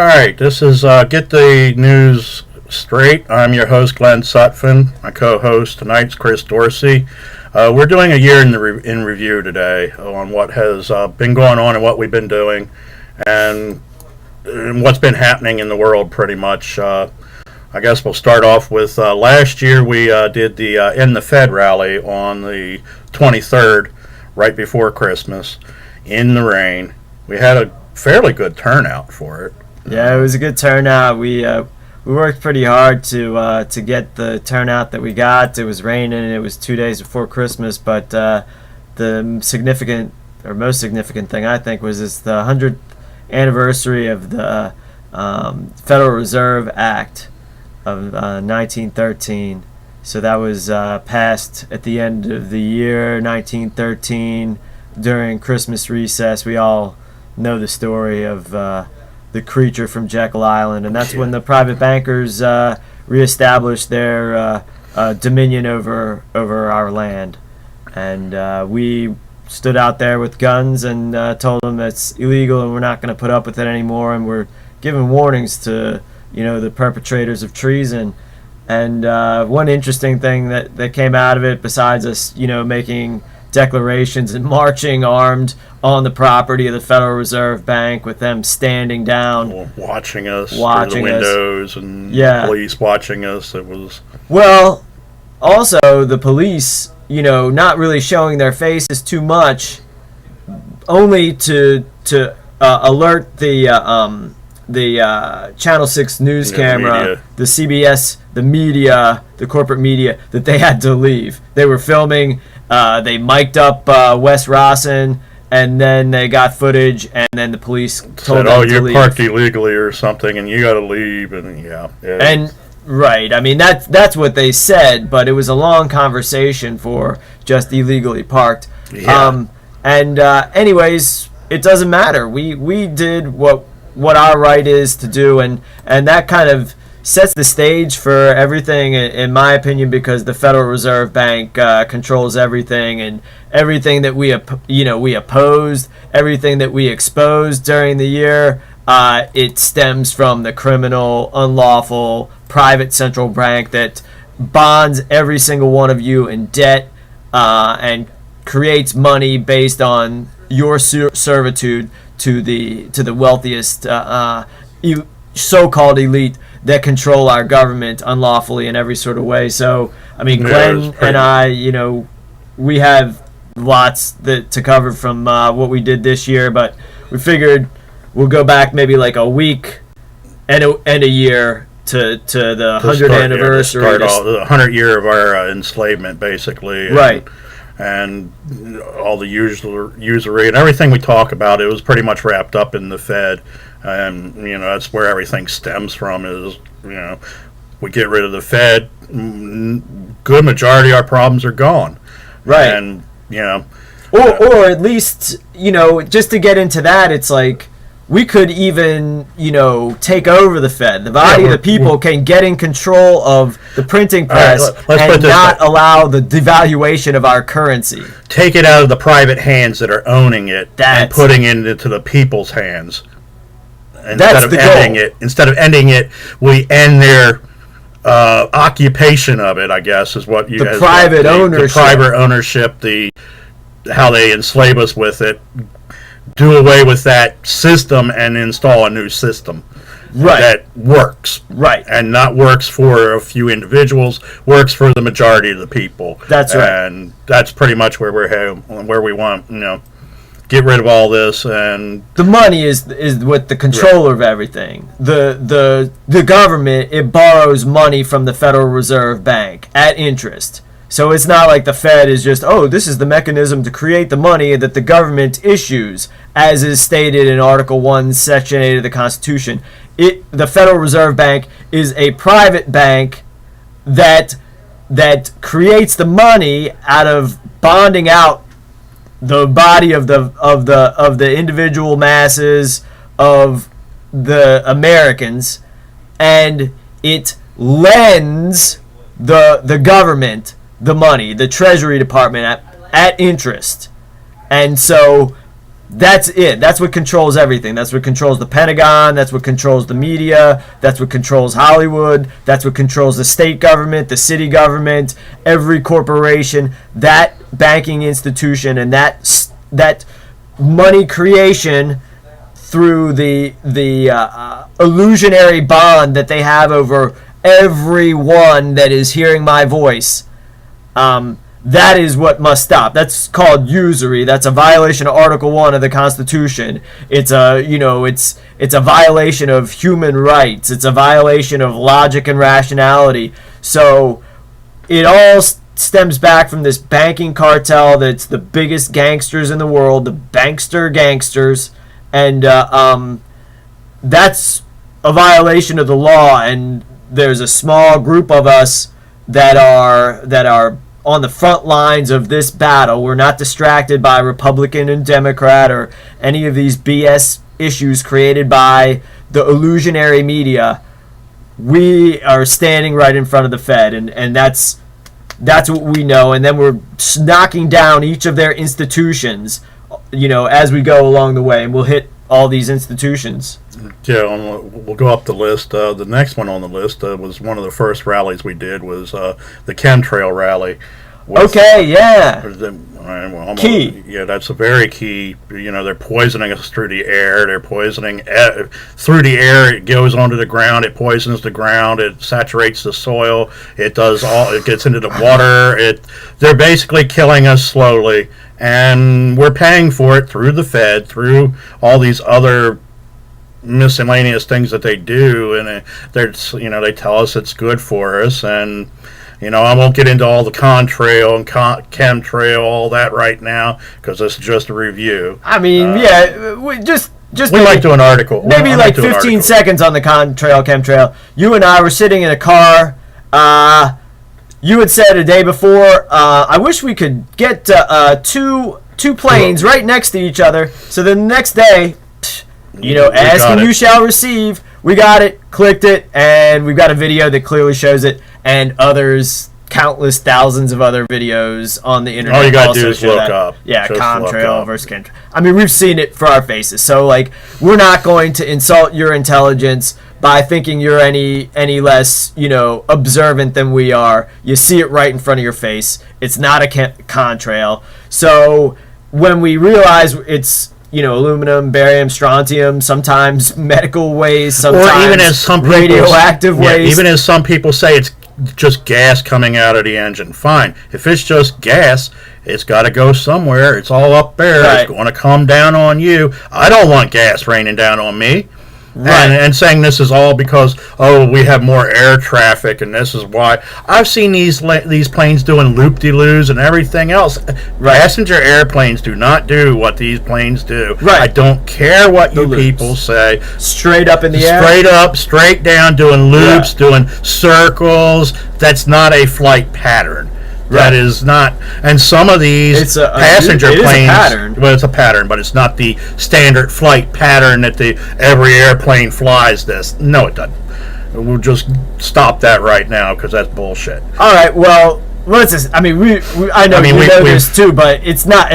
right, this is Get the News Straight. I'm your host, Glenn Sutphin. My co-host tonight's Chris Dorsey. We're doing a year in review today on what has been going on and what we've been doing and what's been happening in the world pretty much. I guess we'll start off with last year we did the End the Fed rally on the 23rd, right before Christmas, in the rain. We had a fairly good turnout for it. Yeah, it was a good turnout. We worked pretty hard to get the turnout that we got. It was raining and it was 2 days before Christmas, but the most significant thing I think was it's the 100th anniversary of the Federal Reserve Act of 1913. So that was passed at the end of the year 1913 during Christmas recess. We all know the story of the creature from Jekyll Island, and that's when the private bankers reestablished their dominion over our land. And we stood out there with guns and told them it's illegal and we're not going to put up with it anymore, and we're giving warnings to the perpetrators of treason. And one interesting thing that came out of it, besides us making declarations and marching armed on the property of the Federal Reserve Bank with them standing down, watching us through the windows, and police watching us. It was also the police, not really showing their faces too much, only to alert the Channel 6 news camera, the CBS, the media, the corporate media, that they had to leave. They were filming. They mic'd up Wes Rossin, and then they got footage, and then the police told them to leave. You parked illegally or something, and you got to leave, and right. I mean, that's what they said, but it was a long conversation for just illegally parked. Yeah. Anyways, it doesn't matter. We did what our right is to do, and that kind of sets the stage for everything, in my opinion, because the Federal Reserve Bank controls everything, and everything that we opposed, everything that we exposed during the year, it stems from the criminal, unlawful, private central bank that bonds every single one of you in debt and creates money based on your servitude to the wealthiest so-called elite that control our government unlawfully in every sort of way. So, I mean, Glenn and I, we have lots to cover from what we did this year, but we figured we'll go back maybe like a week and a year to the 100th anniversary. The 100th year of our enslavement, basically. Right. And all the usury and everything we talk about, it was pretty much wrapped up in the Fed. And that's where everything stems from. Is we get rid of the Fed, good majority of our problems are gone. Right. And or at least just to get into that, it's like we could even take over the Fed. The body of the people can get in control of the printing press and not allow the devaluation of our currency. Take it out of the private hands that are owning it and putting it into the people's hands. Instead of ending it, we end their occupation of it, I guess, is what you guys. Private ownership. The private ownership, how they enslave us with it. Do away with that system and install a new system that works. Right. And not works for a few individuals, works for the majority of the people. That's right. And that's pretty much where we're headed, where we want, get rid of all this. And the money is with the controller of everything. The government, it borrows money from the Federal Reserve Bank at interest. So it's not like the Fed is just, this is the mechanism to create the money that the government issues, as is stated in Article 1, Section 8 of the Constitution. The Federal Reserve Bank is a private bank that creates the money out of bonding out the body of the individual masses of the Americans, and it lends the government the money, the Treasury Department, at interest. And so That's it. That's what controls everything. That's what controls the Pentagon. That's what controls the media. That's what controls Hollywood. That's what controls the state government, the city government, every corporation. That banking institution and that money creation through the illusionary bond that they have over everyone that is hearing my voice. That is what must stop. That's called usury. That's a violation of Article 1 of the Constitution. It's a violation of human rights. It's a violation of logic and rationality. So it all stems back from this banking cartel that's the biggest gangsters in the world, the bankster gangsters, and that's a violation of the law. And there's a small group of us that are on the front lines of this battle. We're not distracted by Republican and Democrat or any of these BS issues created by the illusionary media. We are standing right in front of the Fed, and that's what we know. And then we're knocking down each of their institutions, as we go along the way, and we'll hit all these institutions. Yeah, we'll go up the list. The next one on the list was one of the first rallies we did was the chemtrail rally. Okay, yeah. Key. Yeah, that's a very key. They're poisoning us through the air. They're poisoning through the air. It goes onto the ground. It poisons the ground. It saturates the soil. It does all. It gets into the water. They're basically killing us slowly, and we're paying for it through the Fed, through all these other miscellaneous things that they do, and they tell us it's good for us. And I won't get into all the contrail and chemtrail, all that right now, because this is just a review. I mean, we might do an article. Maybe like 15 seconds on the contrail, chemtrail. You and I were sitting in a car. You had said a day before, I wish we could get two planes right next to each other, so then the next day, ask and you shall receive. We got it, clicked it, and we've got a video that clearly shows it, and countless thousands of other videos on the internet. All you gotta do is look up. Yeah, contrail versus chemtrail. I mean, we've seen it for our faces. So, we're not going to insult your intelligence by thinking you're any less, observant than we are. You see it right in front of your face. It's not a contrail. So when we realize it's aluminum, barium, strontium, sometimes medical waste, sometimes or even as some radioactive waste. Even as some people say it's just gas coming out of the engine. Fine. If it's just gas, it's got to go somewhere. It's all up there. Right. It's going to come down on you. I don't want gas raining down on me. Right. And saying this is all because, we have more air traffic and this is why. I've seen these planes doing loop-de-loos and everything else. Right. Passenger airplanes do not do what these planes do. Right. I don't care what you people say. Straight up in the air? Straight up, straight down, doing loops, doing circles. That's not a flight pattern. That is not, and some of these passenger planes. Is a pattern. Well, it's a pattern, but it's not the standard flight pattern that every airplane flies. No, it doesn't. We'll just stop that right now because that's bullshit. All right. Well, let's just. I mean, I know we know this too, but it's not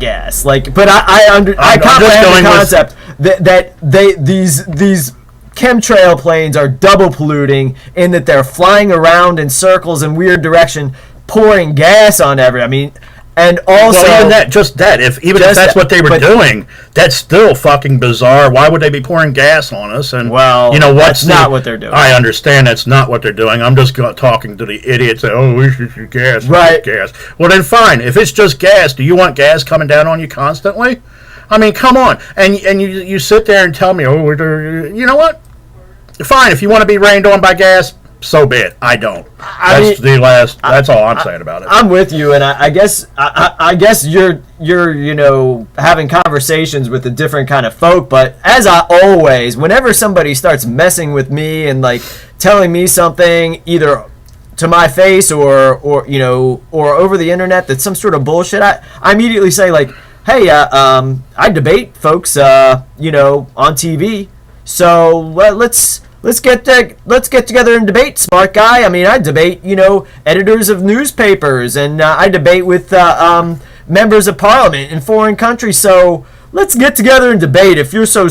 gas. But I comprehend the concept that these chemtrail planes are double polluting in that they're flying around in circles in weird direction, pouring gas on and also even that, if that's what they were doing, that's still fucking bizarre. Why would they be pouring gas on us? And that's not what they're doing. I understand that's not what they're doing. I'm just talking to the idiots that we should gas, right? Gas. Well then, fine. If it's just gas, do you want gas coming down on you constantly? I mean, come on. And you sit there and tell me, you know what? Fine, if you want to be rained on by gas, so be it. I don't. That's all I'm saying about it. I'm with you, and I guess you're having conversations with a different kind of folk. But as I always, whenever somebody starts messing with me and telling me something, either to my face or over the internet that's some sort of bullshit, I immediately say hey, I debate folks, on TV. So let's get together and debate, smart guy. I mean, I debate, editors of newspapers, and I debate with members of parliament in foreign countries. So let's get together and debate. If you're so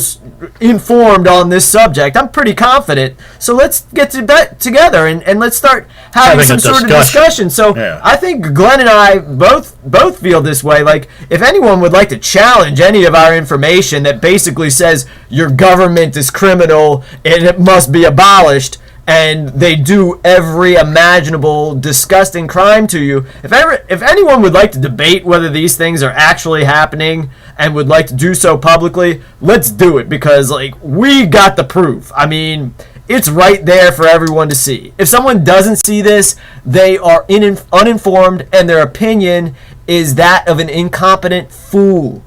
informed on this subject, I'm pretty confident. So let's get together and let's start having some sort of discussion. So yeah. I think Glenn and I both feel this way. Like, if anyone would like to challenge any of our information that basically says your government is criminal and it must be abolished, and they do every imaginable disgusting crime to you. If anyone would like to debate whether these things are actually happening and would like to do so publicly, let's do it, because like, we got the proof. I mean, it's right there for everyone to see. If someone doesn't see this, they are uninformed, and their opinion is that of an incompetent fool.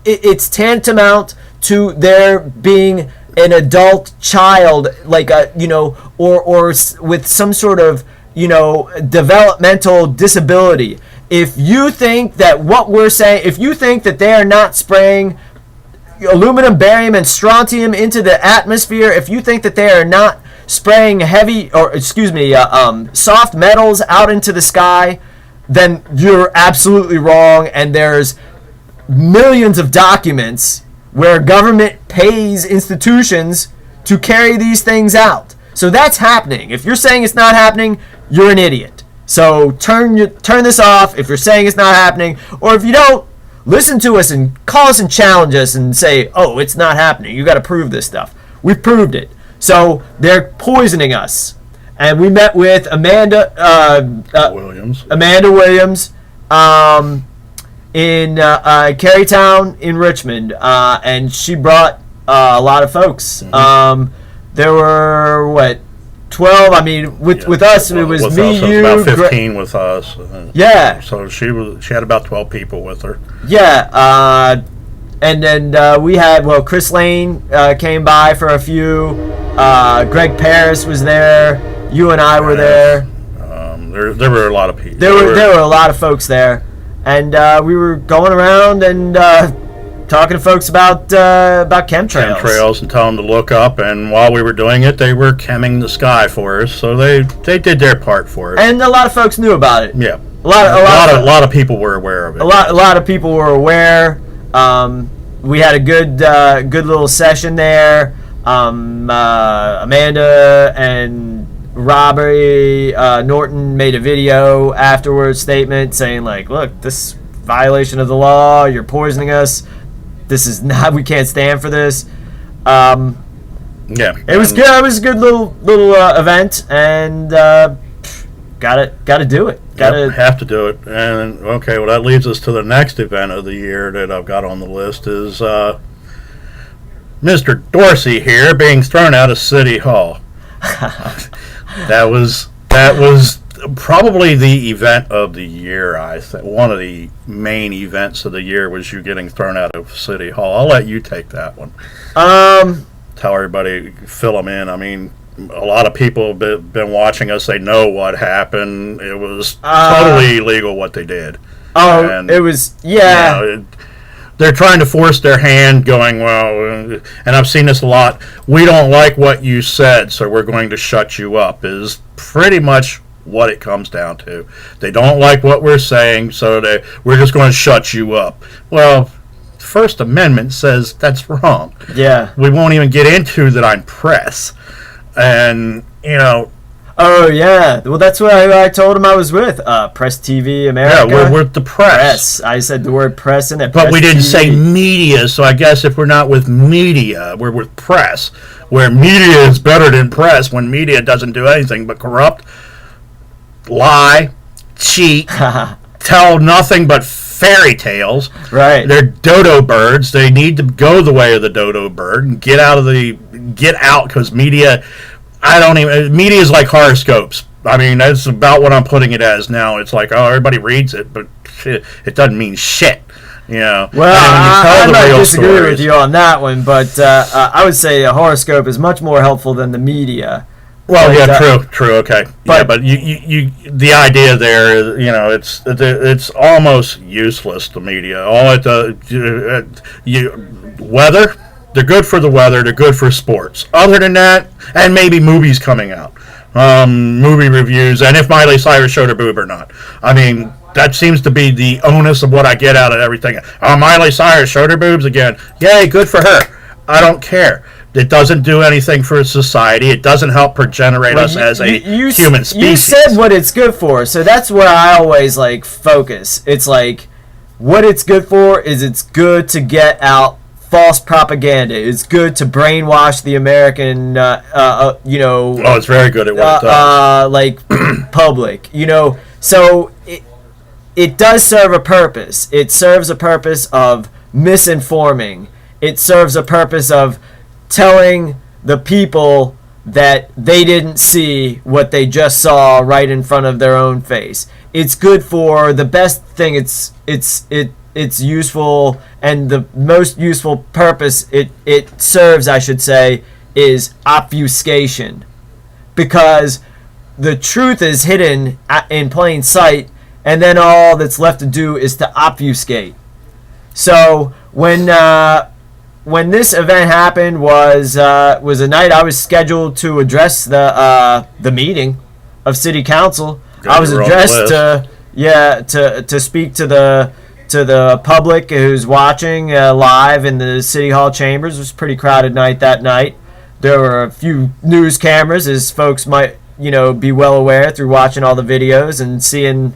It's tantamount to there being an adult child, like or with some sort of developmental disability. If you think that what we're saying, if you think that they are not spraying aluminum, barium, and strontium into the atmosphere, if you think that they are not spraying soft metals out into the sky, then you're absolutely wrong. And there's millions of documents where government pays institutions to carry these things out. So that's happening. If you're saying it's not happening, you're an idiot. So turn this off if you're saying it's not happening, or if you don't, listen to us and call us and challenge us and say, oh, it's not happening. You got to prove this stuff. We've proved it. So they're poisoning us. And we met with Amanda Williams. In Carytown in Richmond, and she brought a lot of folks. Mm-hmm. There were 12. I mean, with us, it was me, you, about 15 with us. Yeah. So she had about 12 people with her. Yeah. And then we had Chris Lane came by for a few. Greg Paris was there. You and I were there. There were a lot of people. There were a lot of folks there. And we were going around and talking to folks about chemtrails. Chemtrails, and telling them to look up. And while we were doing it, they were chemming the sky for us. So they did their part for us. And a lot of folks knew about it. Yeah, a lot of people were aware of it. A lot of people were aware. We had a good little session there. Amanda and Robbie Norton made a video afterwards statement saying like, look, this violation of the law, you're poisoning us, this is not, we can't stand for this. It was good. It was a good little event, and gotta do it. Have to do it. And okay, well, that leads us to the next event of the year that I've got on the list is Mr. Dorsey here being thrown out of City Hall. That was probably the event of the year. One of the main events of the year was you getting thrown out of City Hall. I'll let you take that one. Tell everybody, fill them in. I mean, a lot of people have been watching us. They know what happened. It was totally illegal what they did. It was, yeah. They're trying to force their hand, going, well, and I've seen this a lot, we don't like what you said, so we're going to shut you up, is pretty much what it comes down to. They don't like what we're saying, so we're just going to shut you up. Well, the First Amendment says that's wrong. Yeah. We won't even get into that I'm press. And, Oh, yeah. Well, that's what I told him I was with. Press TV America. Yeah, we're the press. I said the word press in it. But we didn't say media, so I guess if we're not with media, we're with press. Where media is better than press when media doesn't do anything but corrupt, lie, cheat, tell nothing but fairy tales. Right. They're dodo birds. They need to go the way of the dodo bird and get out because media... media is like horoscopes. I mean, that's about what I'm putting it as now. It's like, oh, everybody reads it, but shit, it doesn't mean shit. Well, I might disagree with you on that one, but I would say a horoscope is much more helpful than the media. Well, true, okay. But you the idea there, it's almost useless, the media. All it does, weather, they're good for the weather, they're good for sports. Other than that, and maybe movies coming out, movie reviews, and if Miley Cyrus showed her boob or not. I mean, that seems to be the onus of what I get out of everything. Miley Cyrus showed her boobs again. Yay, good for her. I don't care. It doesn't do anything for society. It doesn't help regenerate us as a human species. You said what it's good for, so that's where I always like focus. It's like what it's good for is it's good to get out false propaganda. It's good to brainwash the American, Oh, it's very good at what it does. Like public, So it does serve a purpose. It serves a purpose of misinforming. It serves a purpose of telling the people that they didn't see what they just saw right in front of their own face. It's good for the best thing. It's useful, and the most useful purpose it serves, I should say, is obfuscation, because the truth is hidden in plain sight, and then all that's left to do is to obfuscate. So when this event happened was a night I was scheduled to address the meeting of city council. I was addressed to speak to the public who's watching live in the city hall chambers. It was a pretty crowded night that night. There were a few news cameras, as folks might be well aware through watching all the videos and seeing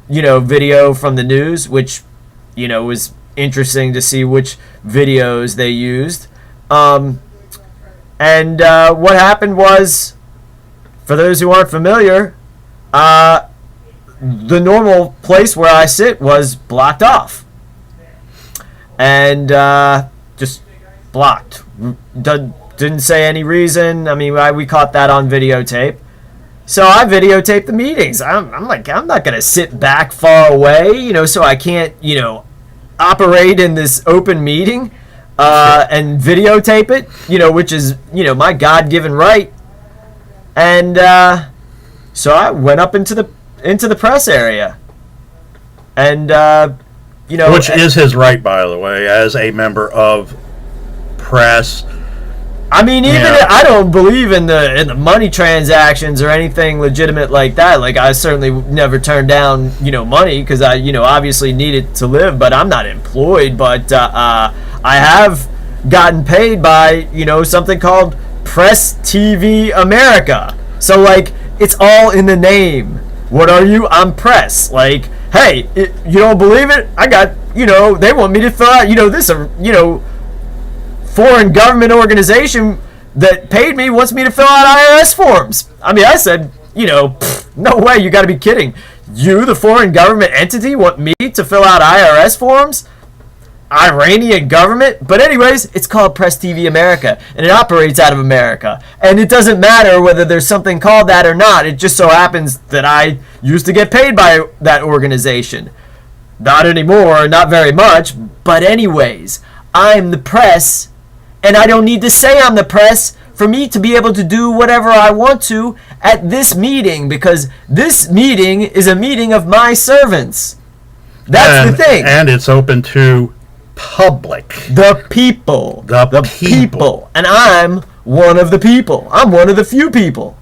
video from the news, which was interesting to see which videos they used. And what happened was, for those who aren't familiar, the normal place where I sit was blocked off. And just blocked. Didn't say any reason. I mean, we caught that on videotape. So I videotaped the meetings. I'm like, I'm not going to sit back far away, so I can't, operate in this open meeting and videotape it, which is, my God-given right. And so I went up into the press area. And, which is his right, by the way, as a member of press. I mean, I don't believe in the money transactions or anything legitimate like that. Like, I certainly never turned down, money, because I, obviously need it to live, but I'm not employed. But I have gotten paid by, something called Press TV America. So, like, it's all in the name. What are you? I'm press. Like, hey, you don't believe it? I got, they want me to fill out, this, foreign government organization that paid me wants me to fill out IRS forms. I mean, I said, no way, you got to be kidding. You, the foreign government entity, want me to fill out IRS forms? Iranian government? But anyways, it's called Press TV America, and it operates out of America. And it doesn't matter whether there's something called that or not. It just so happens that I used to get paid by that organization. Not anymore, not very much, but anyways, I'm the press. And I don't need to say I'm the press for me to be able to do whatever I want to at this meeting, because this meeting is a meeting of my servants. That's the thing. And it's open to public. The people. The people. And I'm one of the people. I'm one of the few people.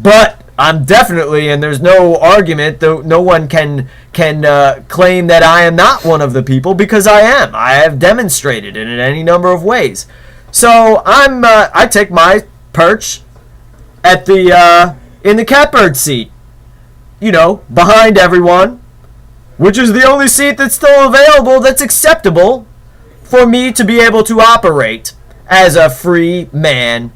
But I'm definitely, and there's no argument, though no one can claim that I am not one of the people, because I am. I have demonstrated it in any number of ways. So I take my perch at in the catbird seat, behind everyone, which is the only seat that's still available that's acceptable for me to be able to operate as a free man,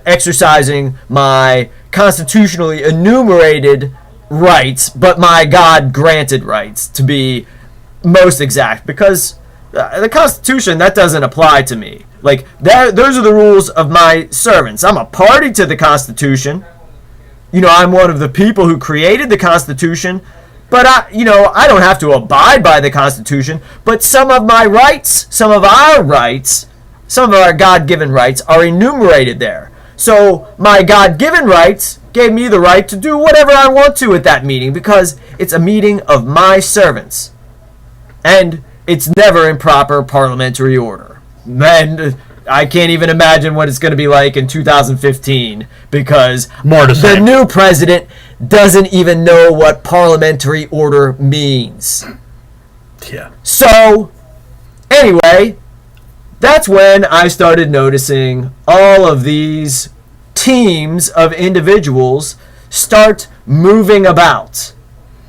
exercising my constitutionally enumerated rights, but my God-granted rights, to be most exact, because the Constitution, that doesn't apply to me. Like, those are the rules of my servants. I'm a party to the Constitution. I'm one of the people who created the Constitution, but I don't have to abide by the Constitution. But some of my rights, some of our God-given rights are enumerated there. So my God-given rights gave me the right to do whatever I want to at that meeting, because it's a meeting of my servants. And it's never in proper parliamentary order. And I can't even imagine what it's going to be like in 2015, because the new president doesn't even know what parliamentary order means. Yeah. So, anyway, that's when I started noticing all of these teams of individuals start moving about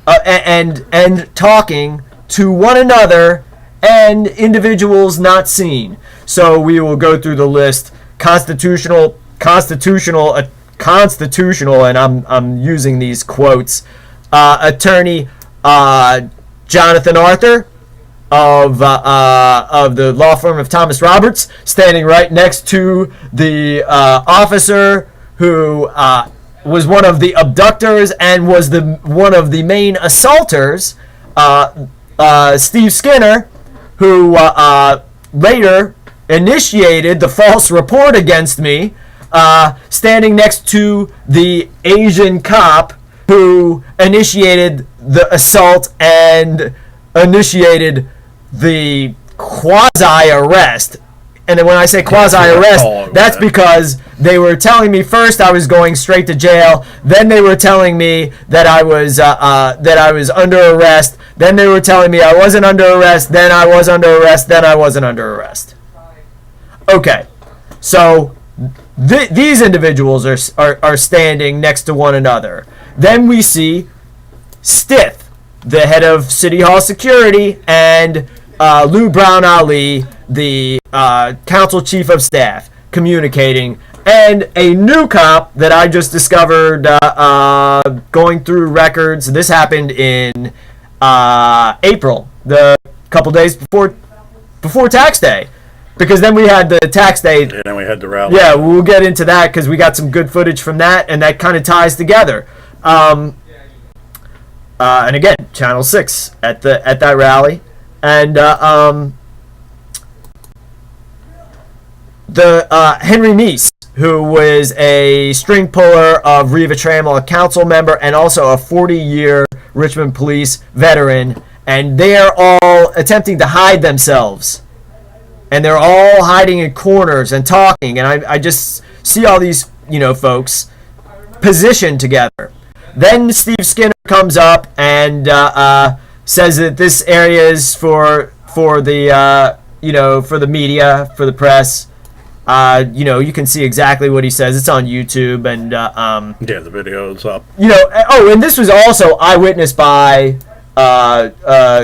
and talking to one another and individuals not seen. So we will go through the list: constitutional, and I'm using these quotes. Attorney Jonathan Arthur of the law firm of Thomas Roberts, standing right next to the officer who was one of the abductors and was one of the main assaulters, Steve Skinner, who later initiated the false report against me, standing next to the Asian cop who initiated the assault and initiated the quasi-arrest. And then when I say quasi-arrest, that's because they were telling me first I was going straight to jail. Then they were telling me that I was under arrest. Then they were telling me I wasn't under arrest. Then I was under arrest. Then I wasn't under arrest. Okay, so these individuals are standing next to one another. Then we see Stith, the head of City Hall Security, and Lou Brown Ali, the council chief of staff, communicating, and a new cop that I just discovered going through records. This happened in April, the couple days before tax day, because then we had the tax day. And then we had the rally. Yeah, we'll get into that because we got some good footage from that, and that kind of ties together. And again, Channel 6 at that rally, and Henry Meese, who was a string puller of Riva Trammell, a council member, and also a 40-year Richmond police veteran, and they're all attempting to hide themselves, and they're all hiding in corners and talking, and I just see all these folks positioned together. Then Steve Skinner comes up and says that this area is for the for the media, for the press. You can see exactly what he says. It's on YouTube, and yeah, the video is up. And this was also eyewitnessed by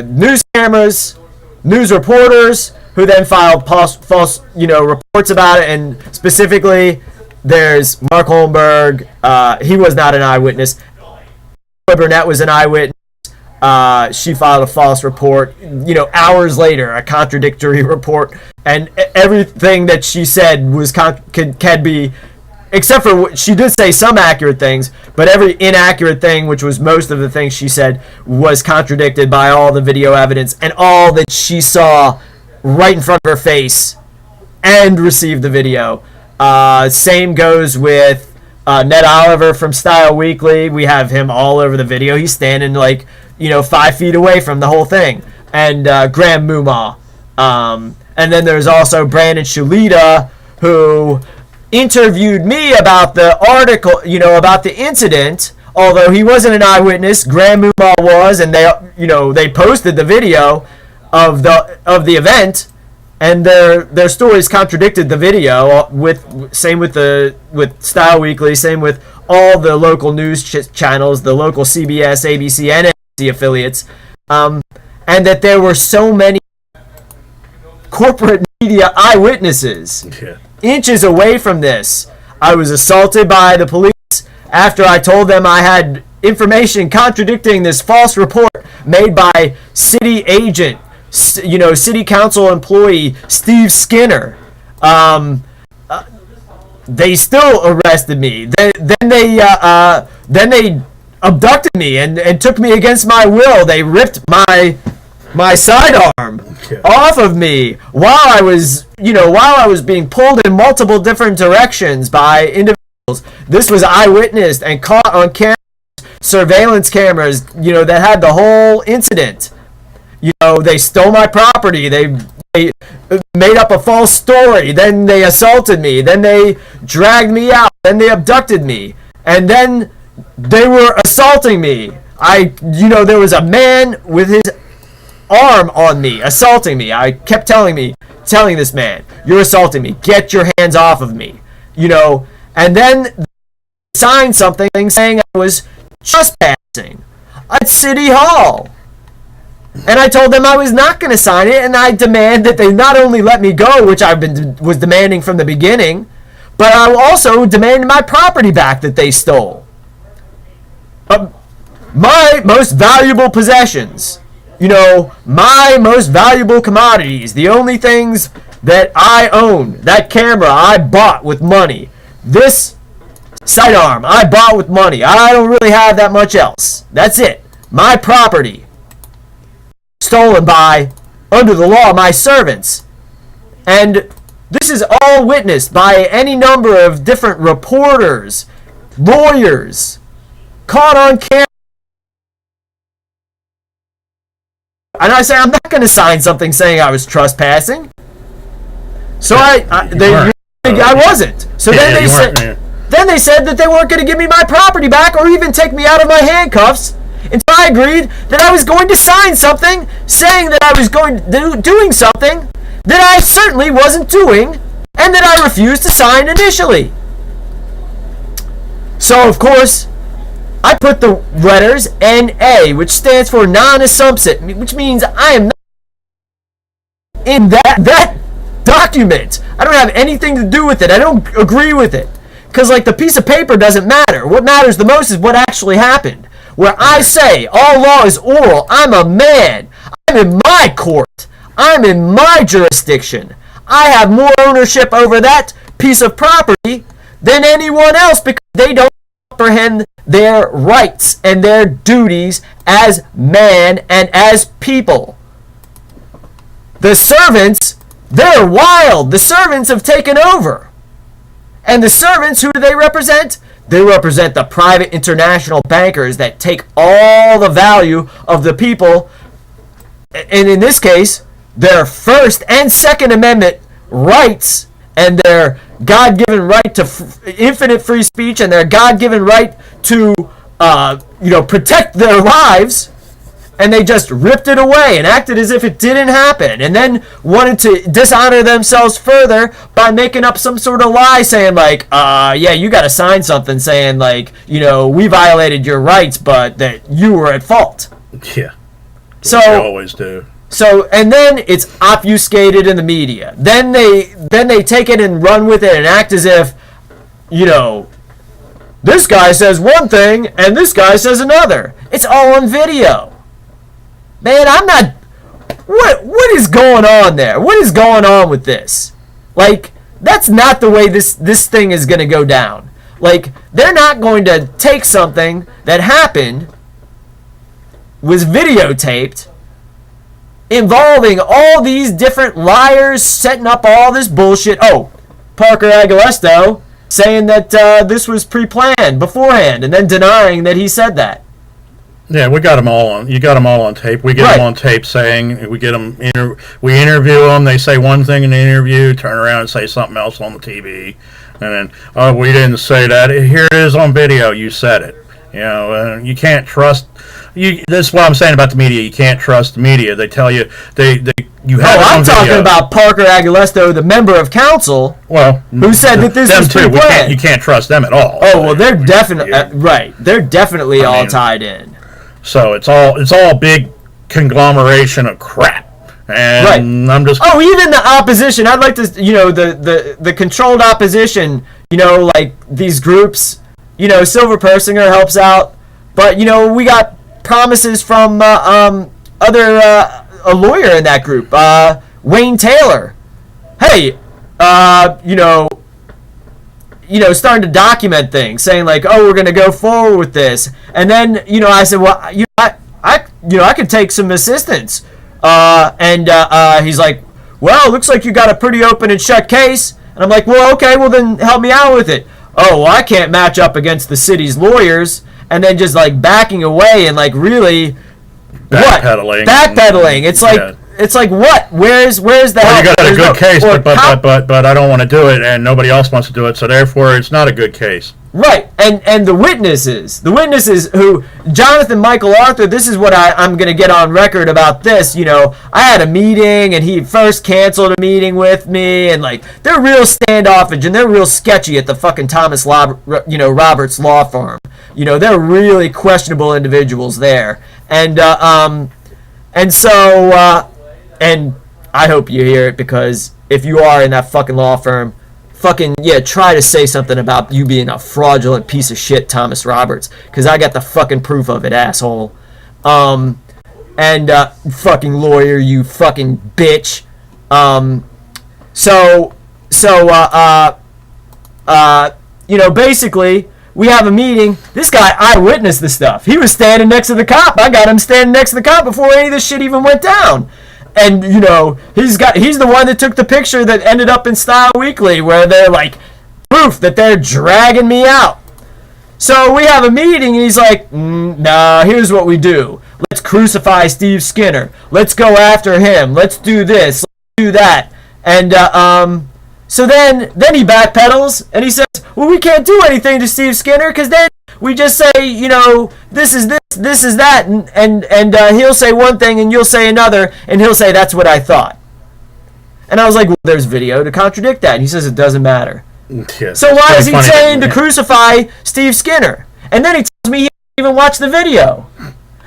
news cameras, news reporters, who then filed false reports about it, and specifically, there's Mark Holmberg. He was not an eyewitness. Burnett was an eyewitness. She filed a false report, hours later, a contradictory report, and everything that she said was can be, except for she did say some accurate things, but every inaccurate thing, which was most of the things she said, was contradicted by all the video evidence and all that she saw right in front of her face and received the video. Same goes with Ned Oliver from Style Weekly. We have him all over the video. He's standing 5 feet away from the whole thing. And Graham Mumma. And then there's also Brandon Shalita, who interviewed me about the article, about the incident. Although he wasn't an eyewitness, Graham Mumma was, and they posted the video of the event. And their stories contradicted the video. Same with Style Weekly, same with all the local news channels, the local CBS, ABC, and NBC affiliates, and that there were so many corporate media eyewitnesses inches away from this. I was assaulted by the police after I told them I had information contradicting this false report made by city agent, city council employee Steve Skinner. They still arrested me. Then they abducted me and took me against my will. They ripped my sidearm off of me while I was being pulled in multiple different directions by individuals. This was eyewitnessed and caught on camera, surveillance cameras, that had the whole incident. They stole my property. They made up a false story. Then they assaulted me. Then they dragged me out. Then they abducted me. And then, they were assaulting me. There was a man with his arm on me, assaulting me. I kept telling this man, you're assaulting me. Get your hands off of me. And then they signed something saying I was trespassing at City Hall. And I told them I was not going to sign it, and I demand that they not only let me go, which was demanding from the beginning, but I also demand my property back that they stole. My most valuable possessions, my most valuable commodities, the only things that I own, that camera I bought with money, this sidearm I bought with money. I don't really have that much else. That's it. My property stolen by, under the law, my servants. And this is all witnessed by any number of different reporters, lawyers, caught on camera. And I say, I'm not going to sign something saying I was trespassing. So I wasn't. So then they said that they weren't going to give me my property back or even take me out of my handcuffs until I agreed that I was going to sign something saying that I was doing something that I certainly wasn't doing and that I refused to sign initially. So, of course, I put the letters NA, which stands for non-assumpsit, which means I am not in that document. I don't have anything to do with it. I don't agree with it. Because, the piece of paper doesn't matter. What matters the most is what actually happened. Where I say all law is oral. I'm a man. I'm in my court. I'm in my jurisdiction. I have more ownership over that piece of property than anyone else because they don't comprehend their rights and their duties as man and as people. The servants, they're wild. The servants have taken over. And the servants, who do they represent? They represent the private international bankers that take all the value of the people, and in this case, their First and Second Amendment rights and their God-given right to infinite free speech and their God-given right to, protect their lives. And they just ripped it away and acted as if it didn't happen. And then wanted to dishonor themselves further by making up some sort of lie saying you got to sign something saying we violated your rights, but that you were at fault. Yeah. So they always do. So, and then it's obfuscated in the media. Then they take it and run with it and act as if, this guy says one thing and this guy says another. It's all on video. Man, I'm not... What is going on there? What is going on with this? That's not the way this thing is going to go down. They're not going to take something that happened, was videotaped, involving all these different liars setting up all this bullshit. Oh, Parker Agalesto saying that this was pre-planned beforehand and then denying that he said that. Yeah, we got them all on. You got them all on tape. We get them on tape saying we get them. We interview them. They say one thing in the interview, turn around and say something else on the TV, and then we didn't say that. Here it is on video. You said it. You can't trust. This is what I'm saying about the media. You can't trust the media. They tell you you have. Oh, I'm talking about Parker Agalesto, the member of council. Well, who said that this is pre-planned. You can't trust them at all. Oh well, they're definitely right. They're definitely all tied in. So it's all big conglomeration of crap. And right. I'm just... Oh, even the opposition. I'd like to, the controlled opposition, these groups, Silver Persinger helps out. But, we got promises from a lawyer in that group, Wayne Taylor. Hey, starting to document things, saying we're going to go forward with this. And then, I said, well, I could take some assistance. And he's like, well, it looks like you got a pretty open and shut case. And I'm like, well, okay, well then help me out with it. Oh, well, I can't match up against the city's lawyers. And then just backing away and really backpedaling. Backpedaling. It's it's like, what? Where's the help? Well, you got a good case, but I don't want to do it, and nobody else wants to do it, so therefore it's not a good case. Right, and the witnesses who, Jonathan Michael Arthur, this is what I'm going to get on record about this, I had a meeting, and he first canceled a meeting with me, and, like, they're real standoffish, and they're real sketchy at the fucking Thomas Roberts law firm. They're really questionable individuals there. And so I hope you hear it, because if you are in that fucking law firm, try to say something about you being a fraudulent piece of shit, Thomas Roberts, because I got the fucking proof of it, asshole. Fucking lawyer, you fucking bitch. Basically, we have a meeting. This guy eyewitnessed this stuff. He was standing next to the cop. I got him standing next to the cop before any of this shit even went down. And, he's the one that took the picture that ended up in Style Weekly, where they're like, proof that they're dragging me out. So we have a meeting, and he's like, nah, here's what we do. Let's crucify Steve Skinner. Let's go after him. Let's do this. Let's do that. And, so then he backpedals, and he says, well, we can't do anything to Steve Skinner, because then we just say, this is this, this is that, and he'll say one thing, and you'll say another, and he'll say, that's what I thought. And I was like, well, there's video to contradict that. And he says it doesn't matter. Yes, so why is he saying to crucify Steve Skinner? And then he tells me he didn't even watch the video.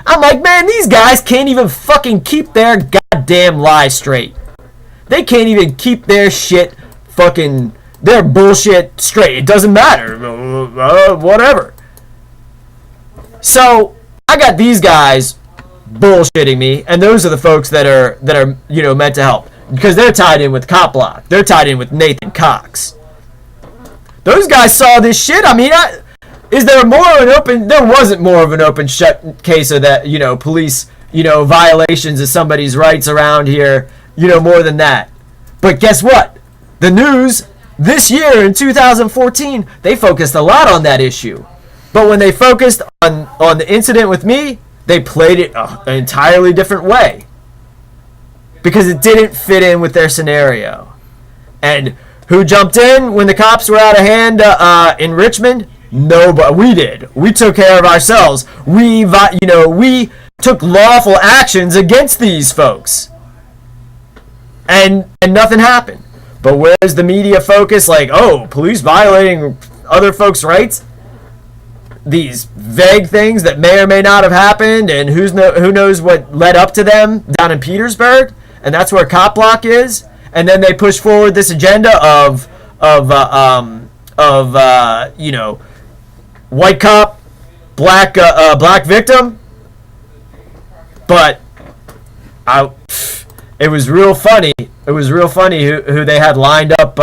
I'm like, man, these guys can't even fucking keep their goddamn lie straight. They can't even keep their shit fucking, their bullshit straight. It doesn't matter. Whatever. So I got these guys bullshitting me, and those are the folks that are meant to help, because they're tied in with Cop Block. They're tied in with Nathan Cox. Those guys saw this shit. I mean, there wasn't more of an open shut case of that, police, violations of somebody's rights around here, more than that. But guess what? The news this year in 2014, they focused a lot on that issue. But when they focused on the incident with me, they played it an entirely different way, because it didn't fit in with their scenario. And who jumped in when the cops were out of hand in Richmond? Nobody. We did. We took care of ourselves. We took lawful actions against these folks, and nothing happened. But where's the media focus? Like, oh, police violating other folks' rights? These vague things that may or may not have happened, and who knows what led up to them down in Petersburg, and that's where Cop Block is. And then they push forward this agenda of white cop, black victim. But it was real funny. It was real funny who they had lined up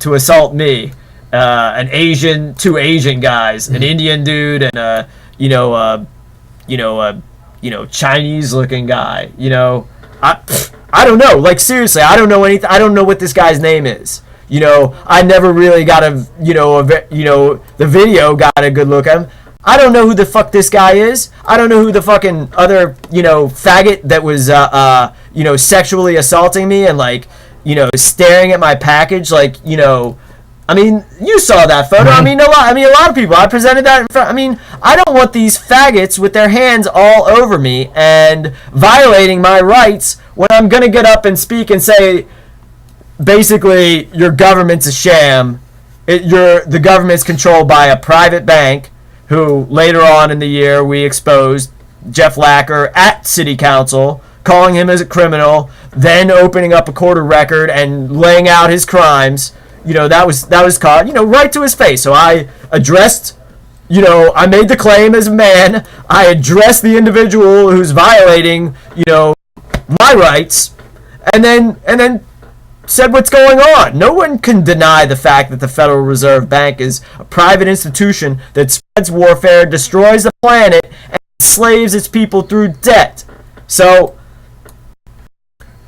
to assault me. Two Asian guys, an Indian dude, and Chinese looking guy. I don't know. Like, seriously, I don't know anything. I don't know what this guy's name is. I never really got the video got a good look at him. I don't know who the fuck this guy is. I don't know who the fucking other, faggot that was, sexually assaulting me and, like, staring at my package, like, I mean, you saw that photo. I mean, a lot of people. I presented that in front. I mean, I don't want these faggots with their hands all over me and violating my rights when I'm gonna get up and speak and say, basically, your government's a sham. The government's controlled by a private bank, who later on in the year we exposed Jeff Lacker at City Council, calling him as a criminal, then opening up a court of record and laying out his crimes. That was caught, right to his face. So I addressed, I made the claim as a man. I addressed the individual who's violating, my rights, and then said what's going on. No one can deny the fact that the Federal Reserve Bank is a private institution that spreads warfare, destroys the planet, and enslaves its people through debt. So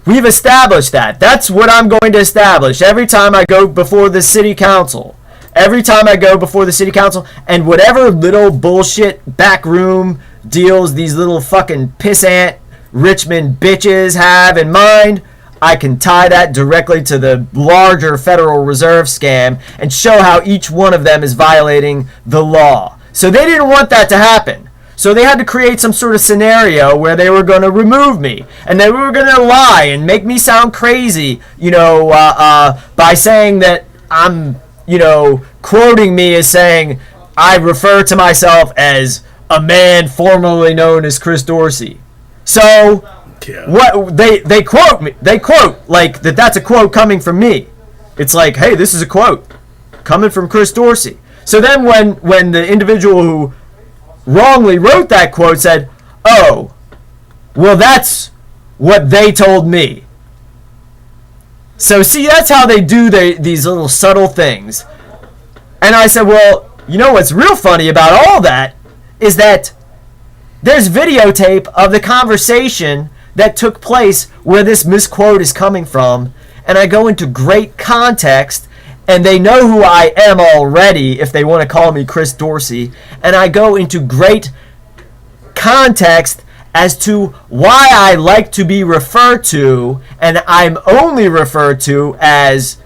we've established that. That's what I'm going to establish every time I go before the city council. Every time I go before the city council, and whatever little bullshit backroom deals these little fucking pissant Richmond bitches have in mind, I can tie that directly to the larger Federal Reserve scam and show how each one of them is violating the law. So they didn't want that to happen. So they had to create some sort of scenario where they were going to remove me, and they were going to lie and make me sound crazy, by saying that I'm, quoting me as saying I refer to myself as a man formerly known as Chris Dorsey. So what they quote me, like that's a quote coming from me. It's like, hey, this is a quote coming from Chris Dorsey. So then when the individual who wrongly wrote that quote said, oh, well, that's what they told me. So see, that's how they do these little subtle things. And I said, well, you know what's real funny about all that is that there's videotape of the conversation that took place where this misquote is coming from, and I go into great context, and they know who I am already if they want to call me Chris Dorsey, and I go into great context as to why I like to be referred to, and I'm only referred to as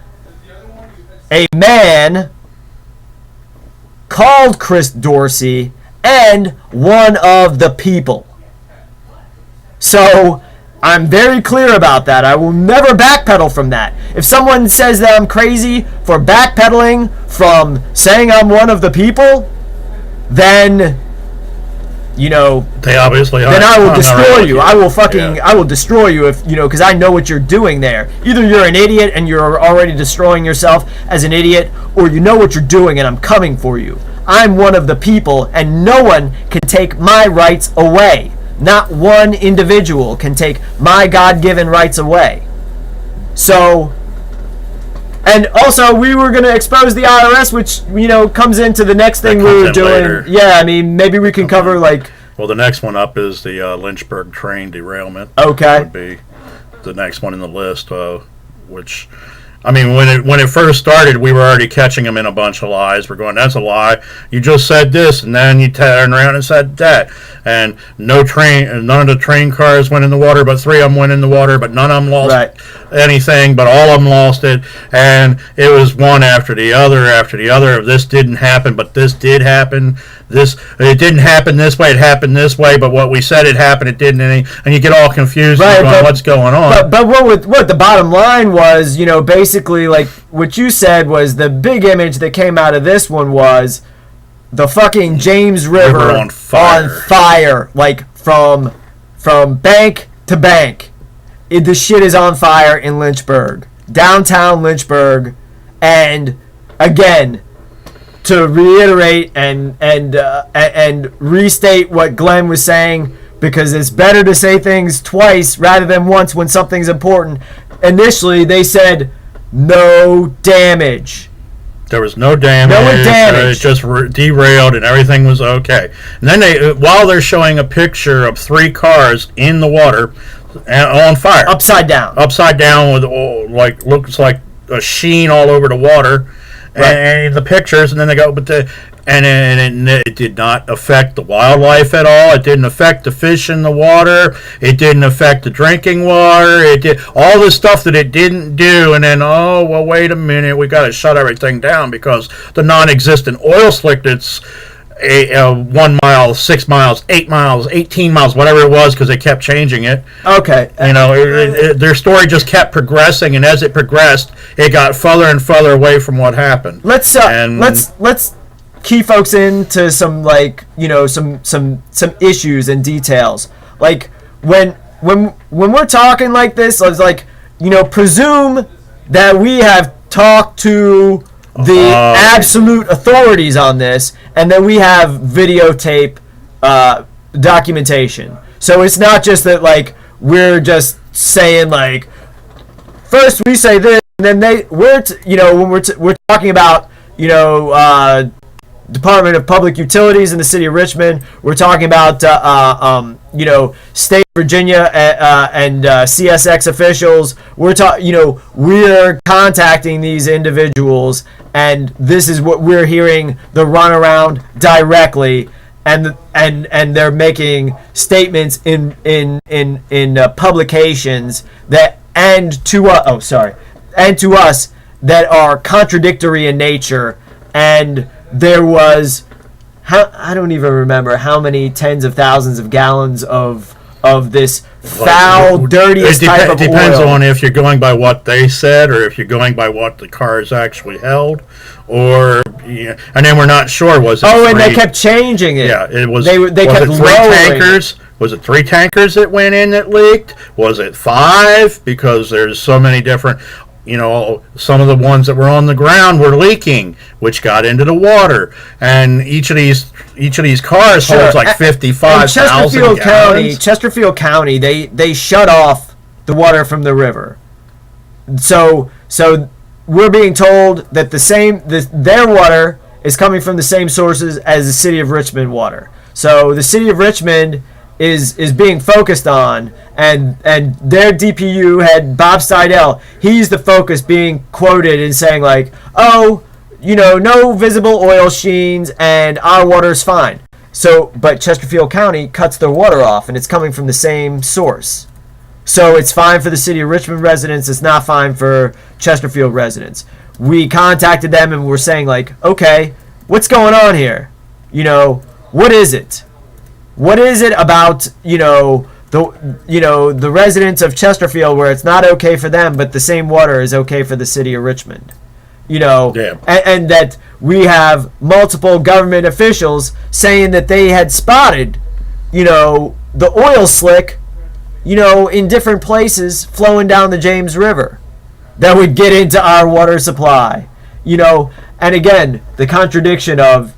a man called Chris Dorsey and one of the people. So I'm very clear about that. I will never backpedal from that. If someone says that I'm crazy for backpedaling from saying I'm one of the people, then they obviously are. Then I will destroy you. I will destroy you if because I know what you're doing there. Either you're an idiot and you're already destroying yourself as an idiot, or you know what you're doing and I'm coming for you. I'm one of the people, and no one can take my rights away. Not one individual can take my God-given rights away. So, and also we were going to expose the IRS, which comes into the next thing we were doing. Later. Yeah, I mean, maybe we can cover Well, the next one up is the Lynchburg train derailment. Okay. Would be the next one in the list, which. I mean, when it first started, we were already catching them in a bunch of lies. We're going, that's a lie. You just said this, and then you turned around and said that. And none of the train cars went in the water, but 3 of them went in the water, but none of them lost anything, but all of them lost it. And it was one after the other after the other. This didn't happen, but this did happen. It didn't happen this way, it happened this way, but what we said it happened, it didn't. And you get all confused going, what's going on. But what the bottom line was, basically, like what you said was the big image that came out of this one was the fucking James River on fire, like from bank to bank. The shit is on fire in Lynchburg, downtown Lynchburg, and again, to reiterate and restate what Glenn was saying, because it's better to say things twice rather than once when something's important. Initially, they said no damage. There was no damage. No damage. It just derailed and everything was okay. And then while they're showing a picture of 3 cars in the water and on fire, upside down with looks like a sheen all over the water. Right. And the pictures, and then they go, and it did not affect the wildlife at all. It didn't affect the fish in the water. It didn't affect the drinking water. It did all the stuff that it didn't do. And then, oh, well, wait a minute, we got to shut everything down because the non-existent oil slick that's 1 mile, 6 miles, 8 miles, 18 miles, whatever it was, because they kept changing it. Okay. Their story just kept progressing, and as it progressed, it got further and further away from what happened. Let's key folks into some some issues and details. Like when we're talking like this, it's like presume that we have talked to the absolute authorities on this, and then we have videotape documentation. So it's not just that we're just saying first we say this, and then when we're talking about Department of Public Utilities in the city of Richmond, we're talking about state of Virginia and CSX officials. We're contacting these individuals, and this is what we're hearing the runaround directly. and they're making statements in publications that and to us that are contradictory in nature. And there was, I don't even remember how many tens of thousands of gallons of this foul, dirtiest type of oil. It depends on if you're going by what they said or if you're going by what the cars actually held, or and then we're not sure. Was it? Oh, and they kept changing it. Yeah, it was. They kept it 3 tankers? Was it 3 tankers that went in that leaked? Was it 5? Because there's so many different. Some of the ones that were on the ground were leaking, which got into the water. And each of these cars holds like 55,000 gallons. Chesterfield County, they shut off the water from the river. So we're being told that their water is coming from the same sources as the city of Richmond water. So the city of Richmond is being focused on, and their DPU head Bob Steidel, he's the focus being quoted in saying like, oh, no visible oil sheens and our water's fine. So, but Chesterfield County cuts their water off and it's coming from the same source. So it's fine for the city of Richmond residents, it's not fine for Chesterfield residents. We contacted them and we're saying like, okay, what's going on here? What is it? What is it about, the residents of Chesterfield where it's not okay for them, but the same water is okay for the city of Richmond? Yeah. And that we have multiple government officials saying that they had spotted, the oil slick, in different places flowing down the James River that would get into our water supply. And again, the contradiction of,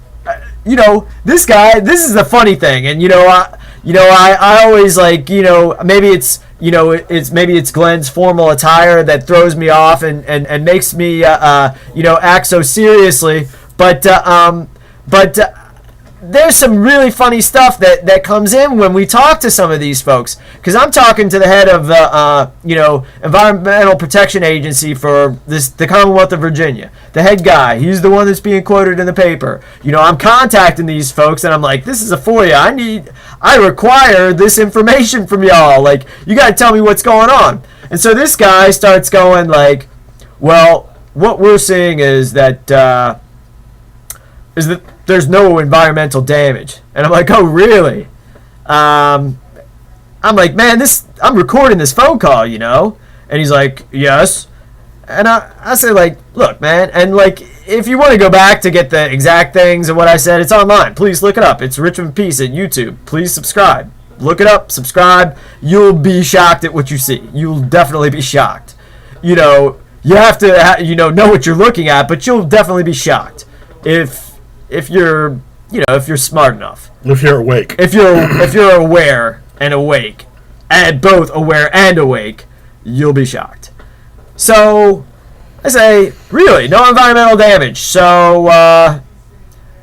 this guy, this is the funny thing. And, I always like, maybe it's Glenn's formal attire that throws me off and makes me, act so seriously. But there's some really funny stuff that comes in when we talk to some of these folks. Because I'm talking to the head of the, Environmental Protection Agency for the Commonwealth of Virginia. The head guy, he's the one that's being quoted in the paper. I'm contacting these folks and I'm like, this is a FOIA. I require this information from y'all. Like, you got to tell me what's going on. And so this guy starts going like, well, what we're seeing is that there's no environmental damage. And I'm like, oh, really? I'm like, man, I'm recording this phone call, And he's like, yes. And I say, like, look, man, and, like, if you want to go back to get the exact things of what I said, it's online. Please look it up. It's Richmond Peace at YouTube. Please subscribe. Look it up, subscribe. You'll be shocked at what you see. You'll definitely be shocked. You have to, know what you're looking at, but you'll definitely be shocked if you're smart enough. If you're awake. If you're aware and awake, and both aware and awake, you'll be shocked. So I say, really, no environmental damage. So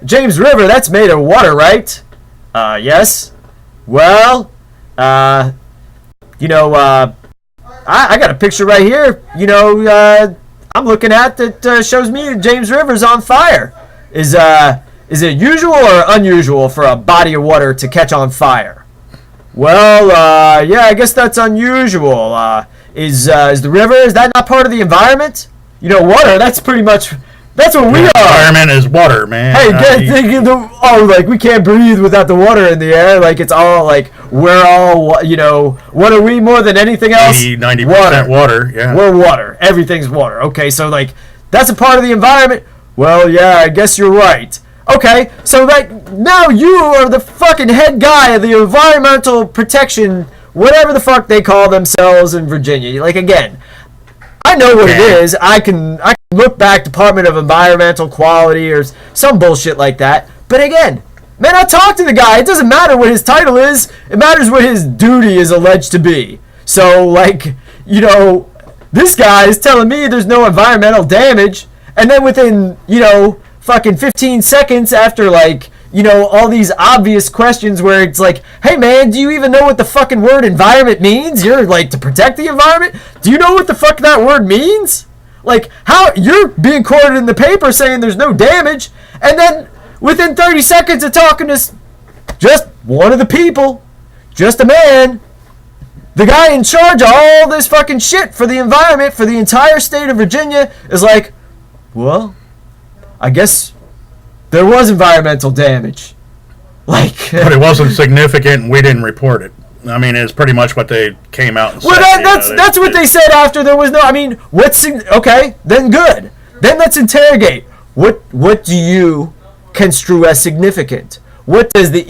James River, that's made of water, right? Yes. Well, I got a picture right here. I'm looking at that shows me James River's on fire. Is it usual or unusual for a body of water to catch on fire? Well, yeah, I guess that's unusual. Is the river, is that not part of the environment? Water, that's pretty much, that's what we are. Environment is water, man. Hey, we can't breathe without the water in the air. Like, it's all, like, we're all, what are we more than anything else? 90% water, yeah. We're water. Everything's water. Okay, so, like, that's a part of the environment. Well, yeah, I guess you're right. Okay, so now you are the fucking head guy of the environmental protection, whatever the fuck they call themselves in Virginia. Like, again, I know what it is. I can look back Department of Environmental Quality or some bullshit like that. But again, man, I talked to the guy. It doesn't matter what his title is. It matters what his duty is alleged to be. So, like, this guy is telling me there's no environmental damage. And then within, fucking 15 seconds after, like, all these obvious questions where it's like, hey, man, do you even know what the fucking word environment means? You're, like, to protect the environment? Do you know what the fuck that word means? Like, how you're being quoted in the paper saying there's no damage, and then within 30 seconds of talking to just one of the people, just a man, the guy in charge of all this fucking shit for the environment for the entire state of Virginia is like, well, I guess there was environmental damage. Like, but it wasn't significant, and we didn't report it. I mean, it's pretty much what they came out and said. Well, that's what they said after there was no. I mean, okay? Then good. Then let's interrogate. What do you construe as significant? What does the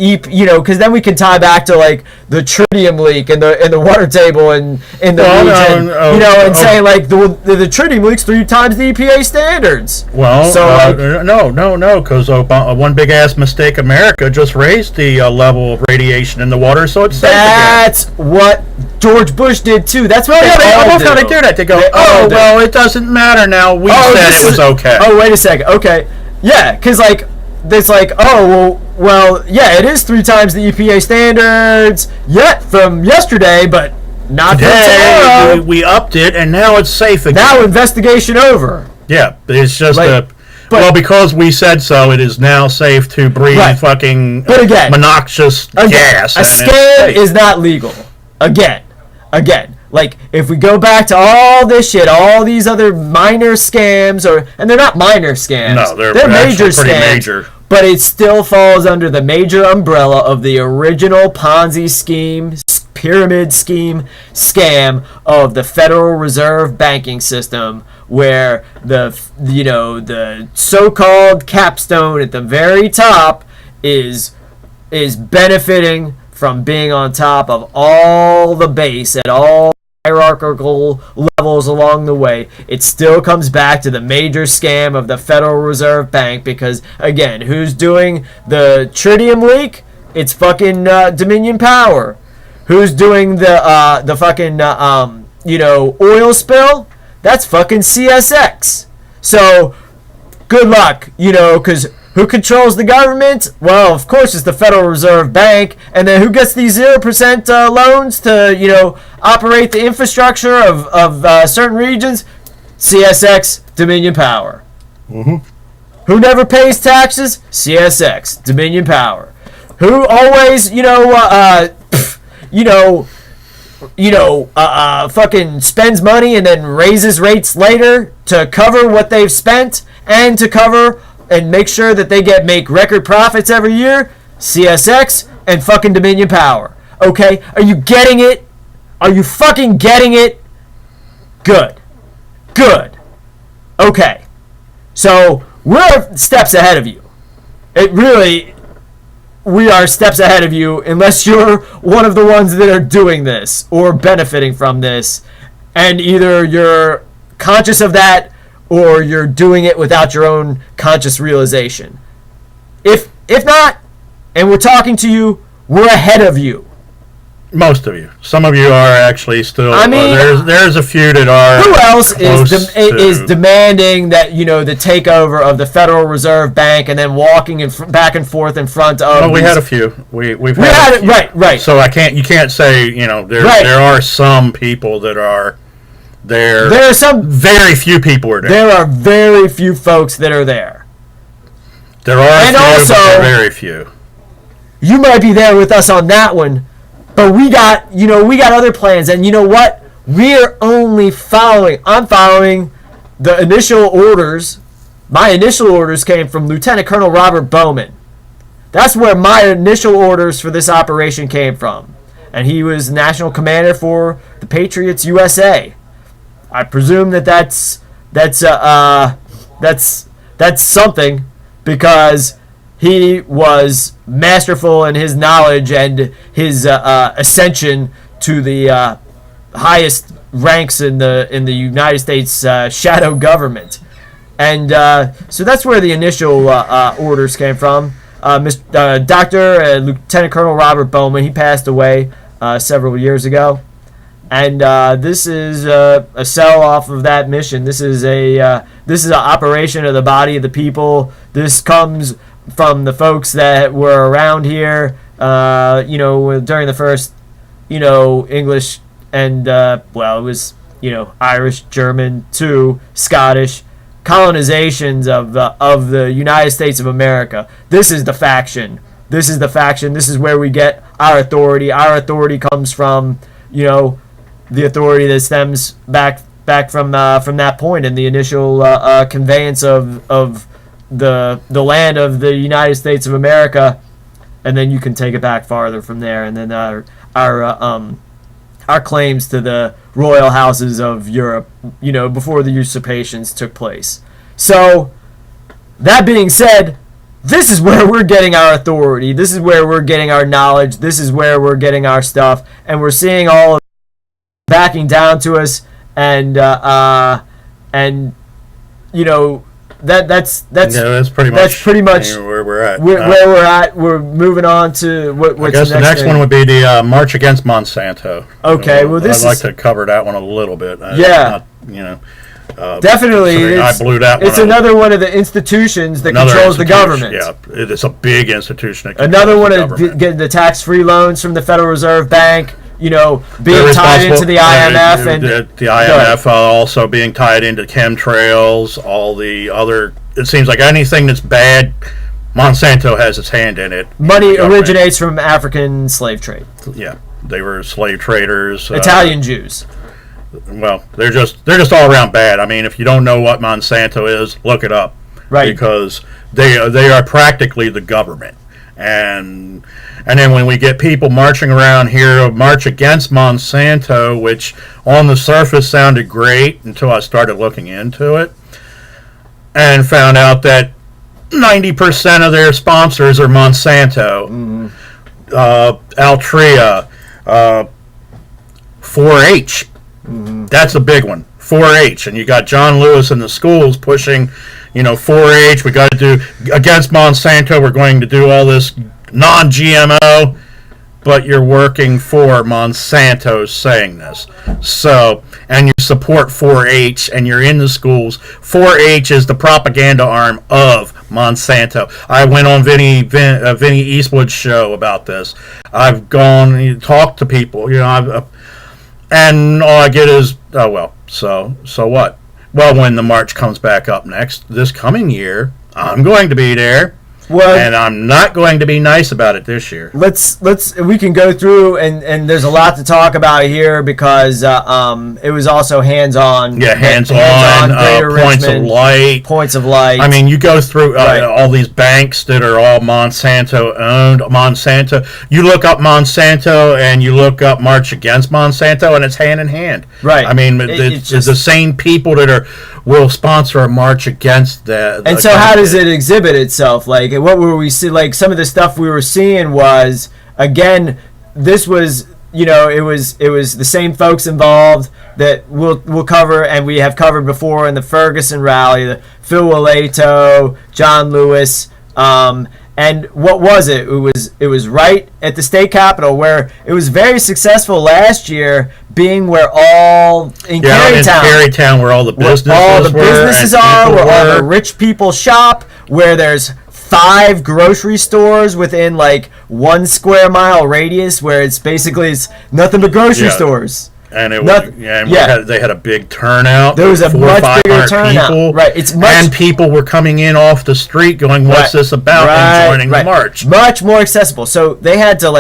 because then we can tie back to like the tritium leak in the water table and in the region, and say like the tritium leak's 3 times the EPA standards. Well, so no, because one big ass mistake, America just raised the level of radiation in the water, so it's safe again. That's what George Bush did too. That's what they almost got to do that. They go, well, it doesn't matter now. We said it was okay. Oh, wait a second. Okay, yeah, because like. It's like, well, yeah, it is 3 times the EPA standards yet from yesterday, but not today. We upped it, and now it's safe again. Now investigation over. Yeah, it's just because we said so, it is now safe to breathe fucking monoxious gas. A scam is not legal. Again. Like, if we go back to all this shit, all these other minor scams, and they're not minor scams. No, they're major pretty scams. Major. But it still falls under the major umbrella of the original Ponzi scheme, pyramid scheme, scam of the Federal Reserve banking system, where the so-called capstone at the very top is benefiting from being on top of all the base at all hierarchical levels along the way. It still comes back to the major scam of the Federal Reserve Bank, because again, who's doing the tritium leak? It's fucking Dominion Power. Who's doing the fucking oil spill? That's fucking CSX. So good luck, because who controls the government? Well, of course, it's the Federal Reserve Bank. And then who gets these 0% loans to, operate the infrastructure of certain regions? CSX, Dominion Power. Mm-hmm. Who never pays taxes? CSX, Dominion Power. Who always, fucking spends money and then raises rates later to cover what they've spent and to cover and make sure that they make record profits every year? CSX and fucking Dominion Power. Okay? Are you getting it? Are you fucking getting it? Good. Okay. So, we're steps ahead of you. We are steps ahead of you, unless you're one of the ones that are doing this or benefiting from this. And either you're conscious of that, or you're doing it without your own conscious realization. If not, and we're talking to you, we're ahead of you. Most of you. Some of you are actually still. I mean, there's a few that are. Who else is demanding that the takeover of the Federal Reserve Bank and then walking back and forth in front of? Well, we had a few. We've had a few. Right. So you can't say there are some people that are. There are some very few people are there. There are very few folks that are there. There are and few, also, but very few. You might be there with us on that one, but we got other plans, and you know what? We're only following. I'm following the initial orders. My initial orders came from Lieutenant Colonel Robert Bowman. That's where my initial orders for this operation came from, and he was national commander for the Patriots USA. I presume that's something, because he was masterful in his knowledge and his ascension to the highest ranks in the United States shadow government, and so that's where the initial orders came from. Dr. Lieutenant Colonel Robert Bowman, he passed away several years ago. And this is a sell off of that mission. This is an operation of the body of the people. This comes from the folks that were around here, during the first, English and it was Irish, German, too, Scottish colonizations of the United States of America. This is the faction this is the faction, this is where we get our authority. Our authority comes from, the authority that stems back from that point in the initial conveyance of the land of the United States of America, and then you can take it back farther from there, and then our claims to the royal houses of Europe, before the usurpations took place. So, that being said, this is where we're getting our authority. This is where we're getting our knowledge. This is where we're getting our stuff, and we're seeing all of it backing down to us, and that's pretty much where we're at. Where we're at. We're moving on to what's I guess the the next thing? one would be the March Against Monsanto. Okay, well, I'd like to cover that one a little bit. Definitely, I blew that one. It's another one of the institutions that controls the government. Yeah, it's a big institution. Another one of getting the tax-free loans from the Federal Reserve Bank. Being tied into the IMF and the IMF also being tied into chemtrails. All the other. It seems like anything that's bad, Monsanto has its hand in it. Money originates from African slave trade. Yeah, they were slave traders. Italian Jews. Well, they're just all around bad. I mean, if you don't know what Monsanto is, look it up. Right. Because they are practically the government. And then when we get people marching around here, march against Monsanto, which on the surface sounded great until I started looking into it, and found out that 90% of their sponsors are Monsanto, Altria, 4-H. That's a big one. 4-H, and you got John Lewis in the schools pushing, 4-H. We got to do against Monsanto. We're going to do all this non-GMO, but you're working for Monsanto saying this. So, and you support 4-H, and you're in the schools. 4-H is the propaganda arm of Monsanto. I went on Vinny Eastwood's show about this. I've gone and talked to people, and all I get is, so what? Well, when the march comes back up this coming year, I'm going to be there. Well, and I'm not going to be nice about it this year. We can go through, and there's a lot to talk about here because it was also hands-on. Yeah, hands-on points of light. I mean, you go through all these banks that are all Monsanto-owned. Monsanto. You look up Monsanto and you look up March Against Monsanto, and it's hand in hand. Right. I mean, it's the same people that will sponsor a march against that. And so how does it exhibit itself? Like, what were we see? Like, some of the stuff we were seeing was, again, this was, it was the same folks involved that we'll cover, and we have covered before in the Ferguson rally, the Phil Waleto, John Lewis, and what was it? It was right at the state capitol, where it was very successful last year, being where all in Carytown, where all the businesses are, where all the rich people shop, where there's 5 grocery stores within like 1 square mile radius, where it's nothing but grocery stores. And they had a big turnout. There was a much bigger turnout. People, right. And people were coming in off the street going, what's this about? And joining the march. Much more accessible. So they had to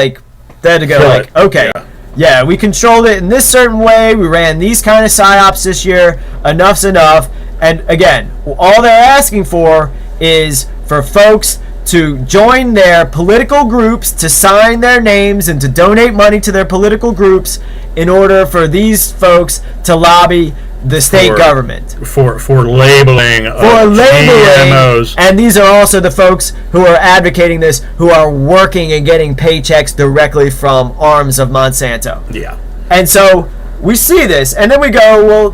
go okay. Yeah, we controlled it in this certain way. We ran these kind of psyops this year. Enough's enough. And again, all they're asking for is for folks to join their political groups, to sign their names, and to donate money to their political groups in order for these folks to lobby the state government for labeling GMOs. And these are also the folks who are advocating this, who are working and getting paychecks directly from arms of Monsanto. Yeah. And so we see this, and then we go, well,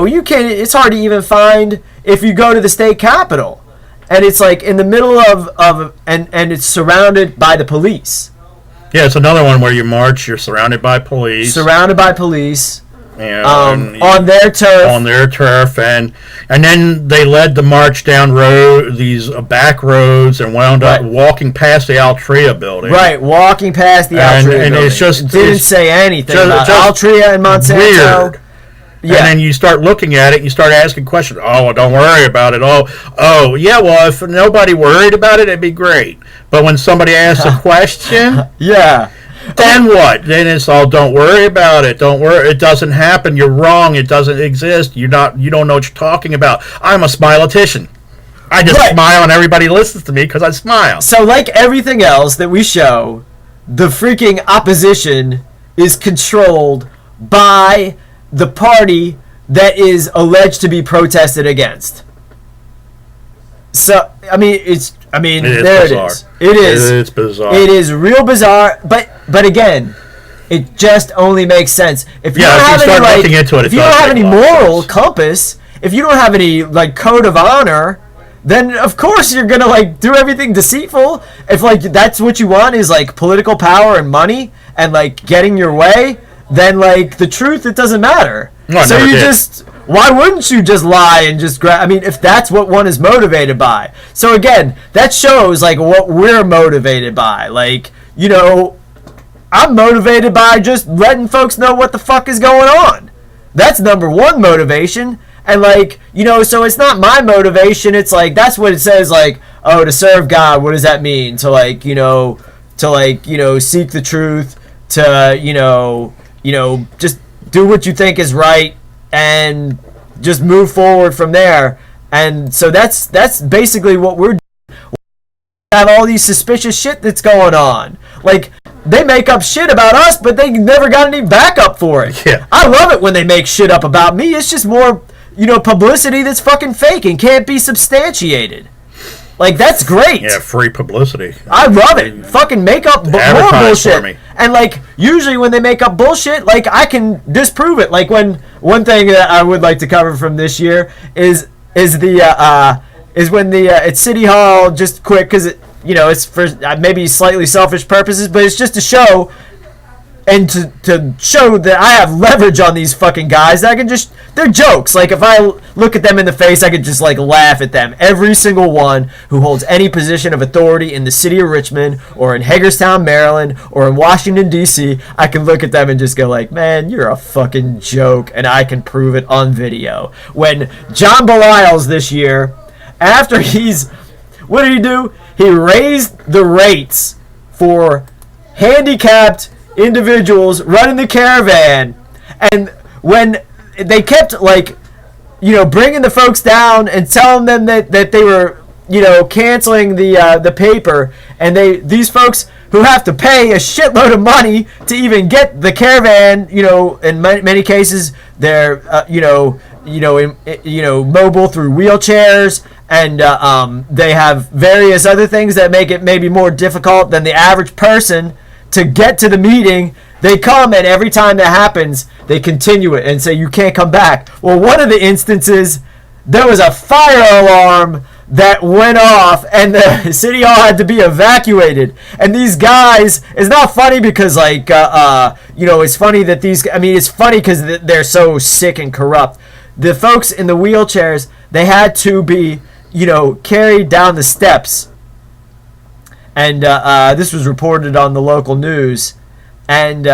you can't. It's hard to even find if you go to the state capitol, and it's like in the middle of and it's surrounded by the police. Yeah, it's another one where you march. You're surrounded by police. On their turf. And then they led the march down these back roads, and wound up walking past the Altria building. Right, walking past the Altria building. And it didn't say anything about Altria and Monsanto. Weird. Yeah. And then you start looking at it, and you start asking questions. Oh, well, don't worry about it. Oh, yeah. Well, if nobody worried about it, it'd be great. But when somebody asks a question, yeah. then what? Then it's all, don't worry about it. Don't worry. It doesn't happen. You're wrong. It doesn't exist. You don't know what you're talking about. I'm a smilotician. I just smile and everybody listens to me because I smile. So like everything else that we show, the freaking opposition is controlled by the party that is alleged to be protested against. So there it is. It is. It's bizarre. It is real bizarre, but again, it just only makes sense if you don't have any looking into it, if you don't have any moral compass, if you don't have any like code of honor, then of course you're gonna like do everything deceitful. If like that's what you want is like political power and money and like getting your way, then like the truth, it doesn't matter. No, so you just, why wouldn't you just lie and just I mean, if that's what one is motivated by. So again, that shows like what we're motivated by. Like, you know, I'm motivated by just letting folks know what the fuck is going on. That's number one motivation. And like, you know, so it's not my motivation. It's like, that's what it says, like, oh, to serve God, what does that mean? To like, you know, seek the truth, to, you know, just do what you think is right and just move forward from there. And so that's basically what we're doing. We have all these suspicious shit that's going on. Like, they make up shit about us, but they never got any backup for it. Yeah. I love it when they make shit up about me. It's just more, you know, publicity that's fucking fake and can't be substantiated. Like, that's great. Yeah, free publicity. I love it. Fucking make up more bullshit. And, like, usually when they make up bullshit, like, I can disprove it. Like, when one thing that I would like to cover from this year is when the at City Hall, just quick, because it, you know, it's for maybe slightly selfish purposes, but it's just to show and to show that I have leverage on these fucking guys. That I can just, they're jokes. Like, if I look at them in the face, I could just, like, laugh at them. Every single one who holds any position of authority in the city of Richmond or in Hagerstown, Maryland, or in Washington, D.C., I can look at them and just go like, man, you're a fucking joke, and I can prove it on video. When John Belial's this year, after what did he do? He raised the rates for handicapped individuals running the caravan, and when they kept, like, you know, bringing the folks down and telling them that they were, you know, canceling the paper, and these folks who have to pay a shitload of money to even get the caravan, you know, in many cases they're mobile through wheelchairs, and they have various other things that make it maybe more difficult than the average person to get to the meeting. They come, and every time that happens, they continue it and say, you can't come back. Well, one of the instances, there was a fire alarm that went off, and the City Hall had to be evacuated. And these guys, it's not funny because, like, it's funny that it's funny because they're so sick and corrupt. The folks in the wheelchairs, they had to be, you know, carried down the steps. And this was reported on the local news. And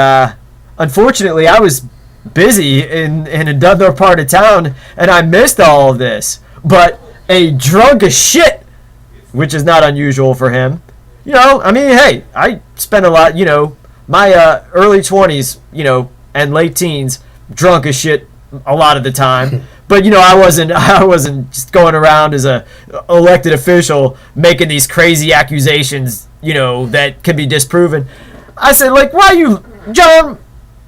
unfortunately, I was busy in another part of town, and I missed all of this. But a drunk as shit, which is not unusual for him. You know, I mean, hey, I spent a lot, you know, my early 20s, you know, and late teens, drunk as shit a lot of the time. But, you know, I wasn't just going around as a elected official making these crazy accusations, you know, that can be disproven. I said, like, John,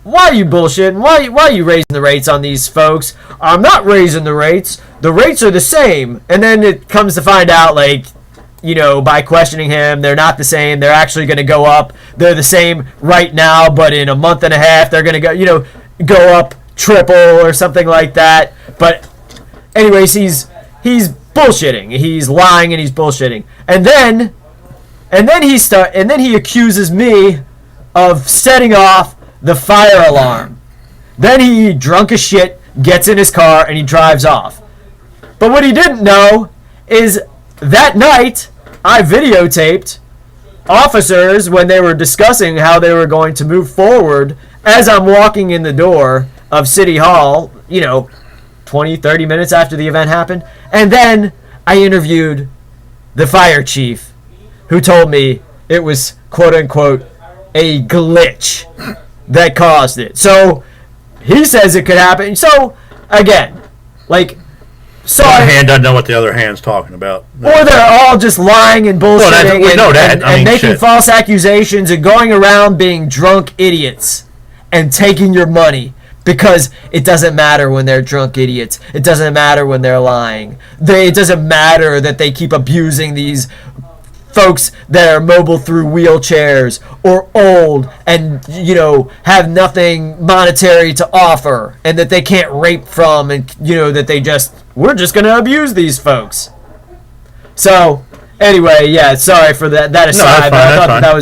why are you bullshitting? Why are you raising the rates on these folks? I'm not raising the rates. The rates are the same. And then it comes to find out, like, you know, by questioning him, they're not the same. They're actually going to go up. They're the same right now, but in a month and a half, they're going to go up triple or something like that. But anyways, he's bullshitting. He's lying and he's bullshitting. And then he accuses me of setting off the fire alarm. Then he, drunk as shit, gets in his car and he drives off. But what he didn't know is that night I videotaped officers when they were discussing how they were going to move forward as I'm walking in the door of City Hall, 20, 30 minutes after the event happened. And then I interviewed the fire chief, who told me it was, quote unquote, a glitch that caused it. So he says it could happen. So, again, one hand doesn't know what the other hand's talking about. Or they're all just lying and bullshitting and making false accusations and going around being drunk idiots and taking your money, because it doesn't matter when they're drunk idiots. It doesn't matter when they're lying. It doesn't matter that they keep abusing these folks that are mobile through wheelchairs or old and have nothing monetary to offer, and that they can't rape from, and that we're just gonna abuse these folks. So anyway, yeah, sorry for that aside. No, I thought that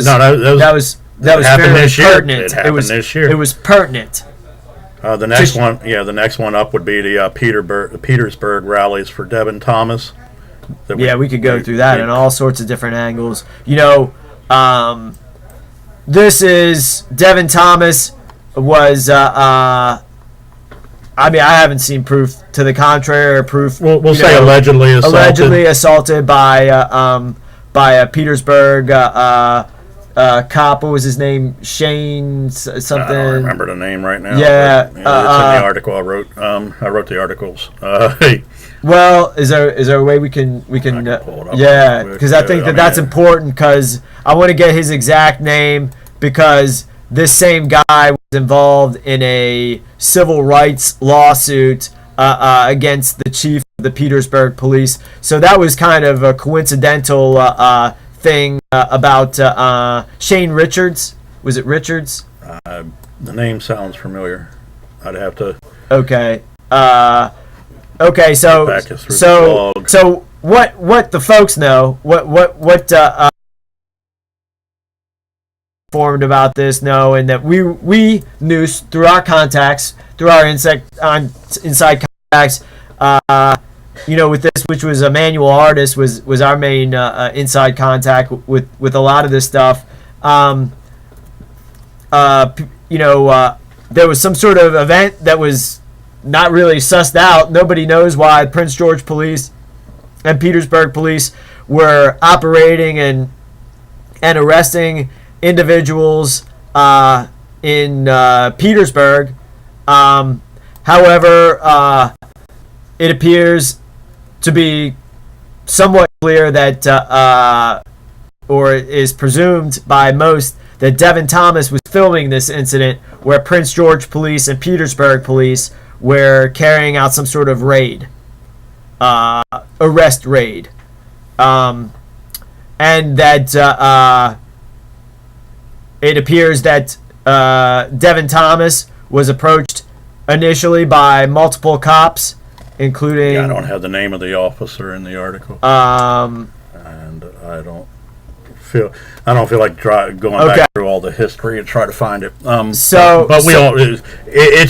was very pertinent. It happened this year. It was pertinent. The next one up would be the Petersburg rallies for Devin Thomas. We could go through that in all sorts of different angles. This is Devin Thomas was. I haven't seen proof to the contrary, or proof. We'll say allegedly assaulted. Allegedly assaulted by a Petersburg cop. What was his name? Shane something. I don't remember the name right now. Yeah, it's in the article I wrote. I wrote the articles. Well, is there a way we can pull it up because I think that's important, because I want to get his exact name, because this same guy was involved in a civil rights lawsuit against the chief of the Petersburg police. So that was kind of a coincidental thing about Shane Richards. Was it Richards? The name sounds familiar. I'd have to. Okay. Okay, so what the folks know, what informed about this know, and that we knew through our contacts, through our inside contacts, with this, which was a manual artist, was our main inside contact with a lot of this stuff. There was some sort of event that was not really sussed out. Nobody knows why Prince George Police and Petersburg Police were operating and arresting individuals in Petersburg. However, it appears to be somewhat clear that, or is presumed by most, that Devin Thomas was filming this incident where Prince George Police and Petersburg Police were carrying out some sort of raid, arrest raid, and that it appears that Devin Thomas was approached initially by multiple cops, including. I don't have the name of the officer in the article, and I don't feel like going back through all the history and try to find it. It's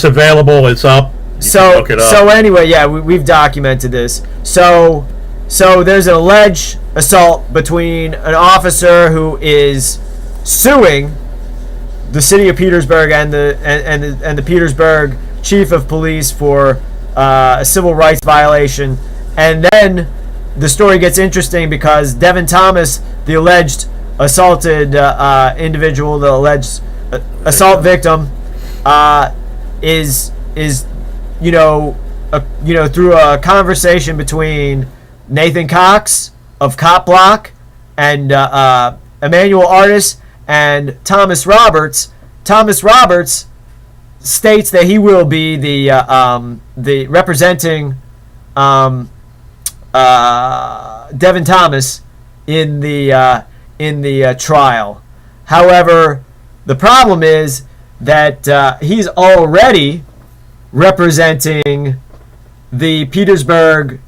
available. It's up. You can look it up. So anyway, yeah, we've documented this. So there's an alleged assault between an officer who is suing the city of Petersburg and the Petersburg chief of police for a civil rights violation, and then the story gets interesting because Devin Thomas, the alleged assaulted individual, the alleged assault victim, is through a conversation between Nathan Cox of Cop Block and Emmanuel Artis and Thomas Roberts. Thomas Roberts states that he will be the representing Devin Thomas in the trial. However, the problem is that he's already representing the Petersburg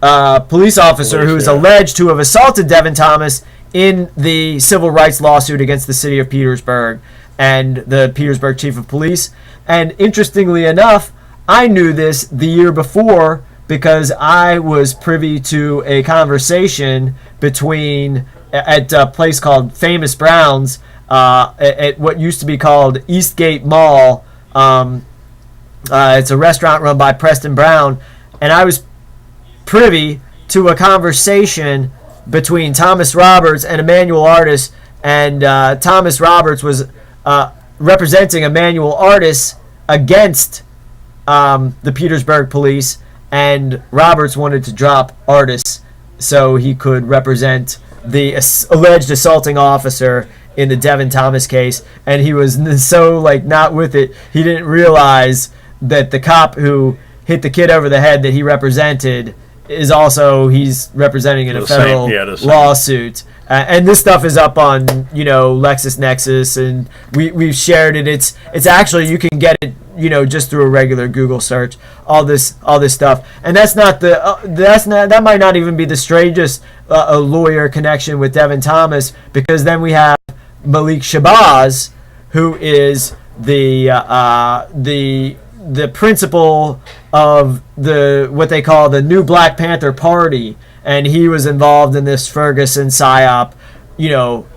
police officer who is alleged to have assaulted Devin Thomas in the civil rights lawsuit against the city of Petersburg and the Petersburg chief of police. And interestingly enough, I knew this the year before because I was privy to a conversation between at a place called Famous Browns at what used to be called Eastgate Mall It's a restaurant run by Preston Brown, and I was privy to a conversation between Thomas Roberts and Emmanuel Artis, and Thomas Roberts was representing Emmanuel Artis against the Petersburg police, and Roberts wanted to drop Artis so he could represent the alleged assaulting officer in the Devin Thomas case, and he was so not with it, he didn't realize that the cop who hit the kid over the head that he represented is also, he's representing in a federal lawsuit. And this stuff is up on, LexisNexis, and we've shared it. It's actually, you can get it, just through a regular Google search. All this stuff, and that might not even be the strangest lawyer connection with Devin Thomas, because then we have Malik Shabazz, who is the principal of what they call the New Black Panther Party, and he was involved in this Ferguson psyop,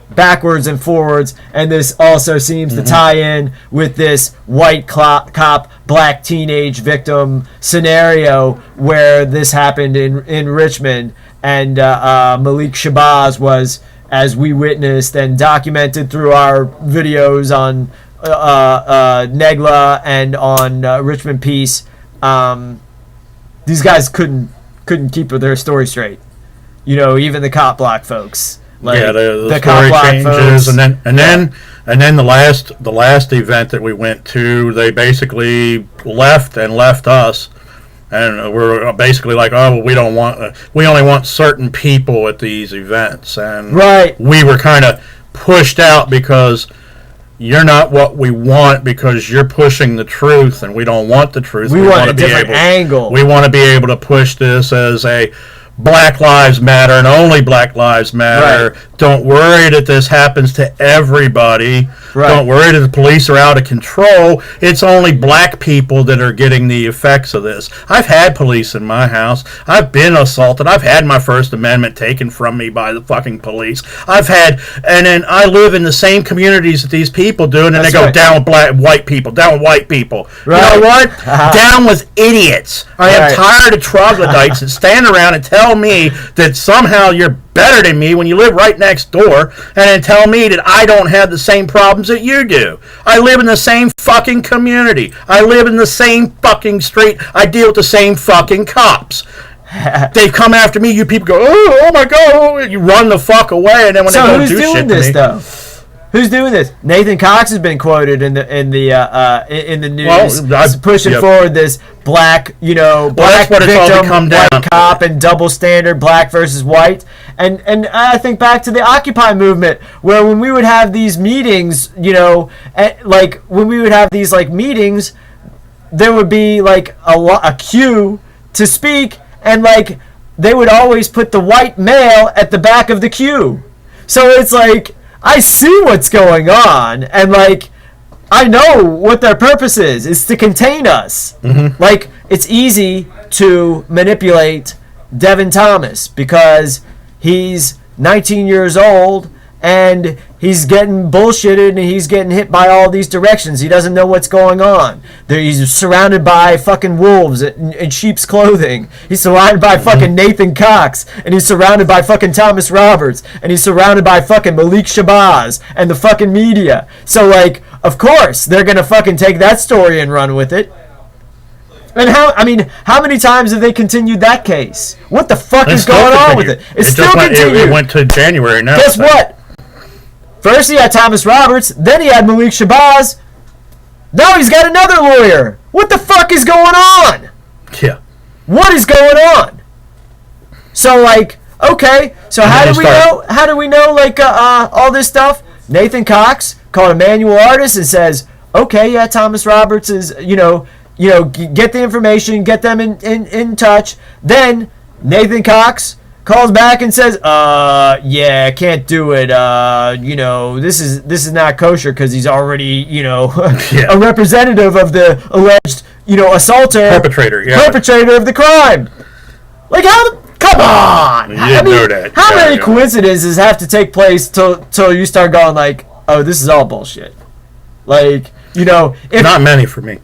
backwards and forwards, and this also seems to tie in with this white cop, black teenage victim scenario where this happened in Richmond, and Malik Shabazz was, as we witnessed and documented through our videos on Negla and on Richmond Peace, these guys couldn't keep their story straight. Even the cop block folks. The story changes, folks. and then the last event that we went to, they basically left us, and we're basically like, oh, we only want certain people at these events, and we were kind of pushed out because you're not what we want, because you're pushing the truth, and we don't want the truth. We want a different angle. We want to be able to push this as a Black Lives Matter and only Black Lives Matter. Right. Don't worry that this happens to everybody. Right. Don't worry that the police are out of control. It's only black people that are getting the effects of this. I've had police in my house. I've been assaulted. I've had my First Amendment taken from me by the fucking police. And then I live in the same communities that these people do, and then they go, down with white people, down with white people. Right. You know what? Down with idiots. I am tired of troglodytes that stand around and tell me that somehow you're better than me when you live right next door, and then tell me that I don't have the same problems that you do. I live in the same fucking community. I live in the same fucking street. I deal with the same fucking cops. They come after me. You people go, oh my God. You run the fuck away, and then when they go do shit to me. So who's doing this, though? Who's doing this? Nathan Cox has been quoted in the news, pushing forward this black, black victim, white cop, and double standard, black versus white. And I think back to the Occupy movement, where when we would have these meetings, when we would have these meetings, there would be a queue to speak, and they would always put the white male at the back of the queue. So it's I see what's going on, and I know what their purpose is. It's to contain us. Mm-hmm. It's easy to manipulate Devin Thomas because he's 19 years old and he's getting bullshitted and he's getting hit by all these directions. He doesn't know what's going on. He's surrounded by fucking wolves in sheep's clothing. He's surrounded by fucking Nathan Cox, and he's surrounded by fucking Thomas Roberts, and he's surrounded by fucking Malik Shabazz and the fucking media. So of course they're gonna fucking take that story and run with it. And how many times have they continued that case? What the fuck is going on with it? It's still continued. It went to January now. Guess what? First he had Thomas Roberts, then he had Malik Shabazz. Now he's got another lawyer. What the fuck is going on? Yeah. What is going on? So okay, so how do we know all this stuff? Nathan Cox called Emmanuel Artis and says, okay, yeah, Thomas Roberts is, get the information, get them in touch. Then Nathan Cox calls back and says, yeah, can't do it. This is not kosher because he's already, a representative of the alleged, perpetrator of the crime. Come on! How many coincidences have to take place till you start going oh, this is all bullshit? Not many for me.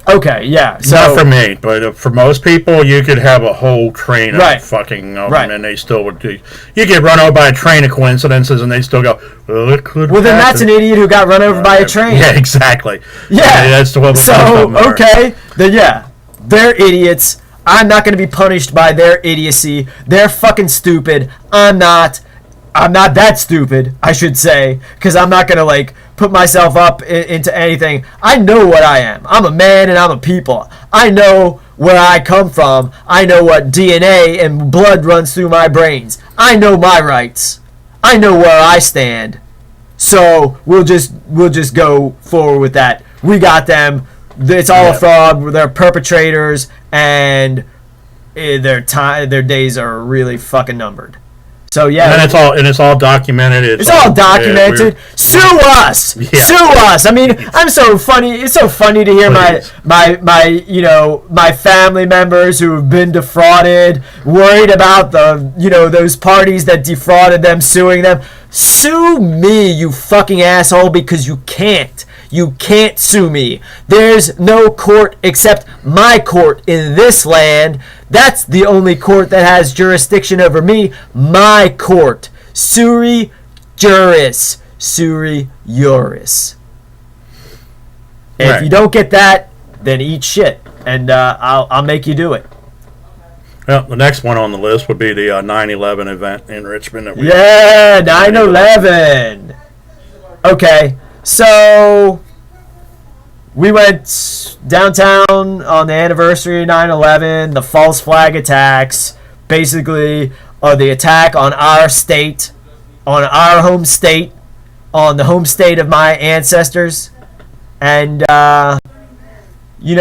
Okay, yeah. So, not for me, but for most people, you could have a whole train of fucking them, and they still would do. You get run over by a train of coincidences, and they still go, well, it could well, then happen. that's an idiot who got run over by a train. Yeah, exactly. Yeah. That's what we okay, then yeah, they're idiots. I'm not going to be punished by their idiocy. They're fucking stupid. I'm not that stupid, I should say, because I'm not going to, like, put myself up into anything. I know what I am. I'm a man and I'm a people. I know where I come from. I know what DNA and blood runs through my brains. I know my rights. I know where I stand. So we'll just go forward with that. We got them. It's all a fraud. They're perpetrators, and their days are really fucking numbered. So yeah, and it's all documented. It's all documented. Sue us, sue us. I mean, I'm so funny. It's so funny to hear my family members who have been defrauded, worried about those parties that defrauded them, suing them. Sue me, you fucking asshole, because you can't. You can't sue me. There's no court except my court in this land. That's the only court that has jurisdiction over me. My court. Suri juris. Suri juris. And if you don't get that, then eat shit. And I'll make you do it. Well, the next one on the list would be the 9/11 event in Richmond. 9/11. Okay. So, we went downtown on the anniversary of 9/11, the false flag attacks, basically the attack on our state, on our home state, on the home state of my ancestors. And, we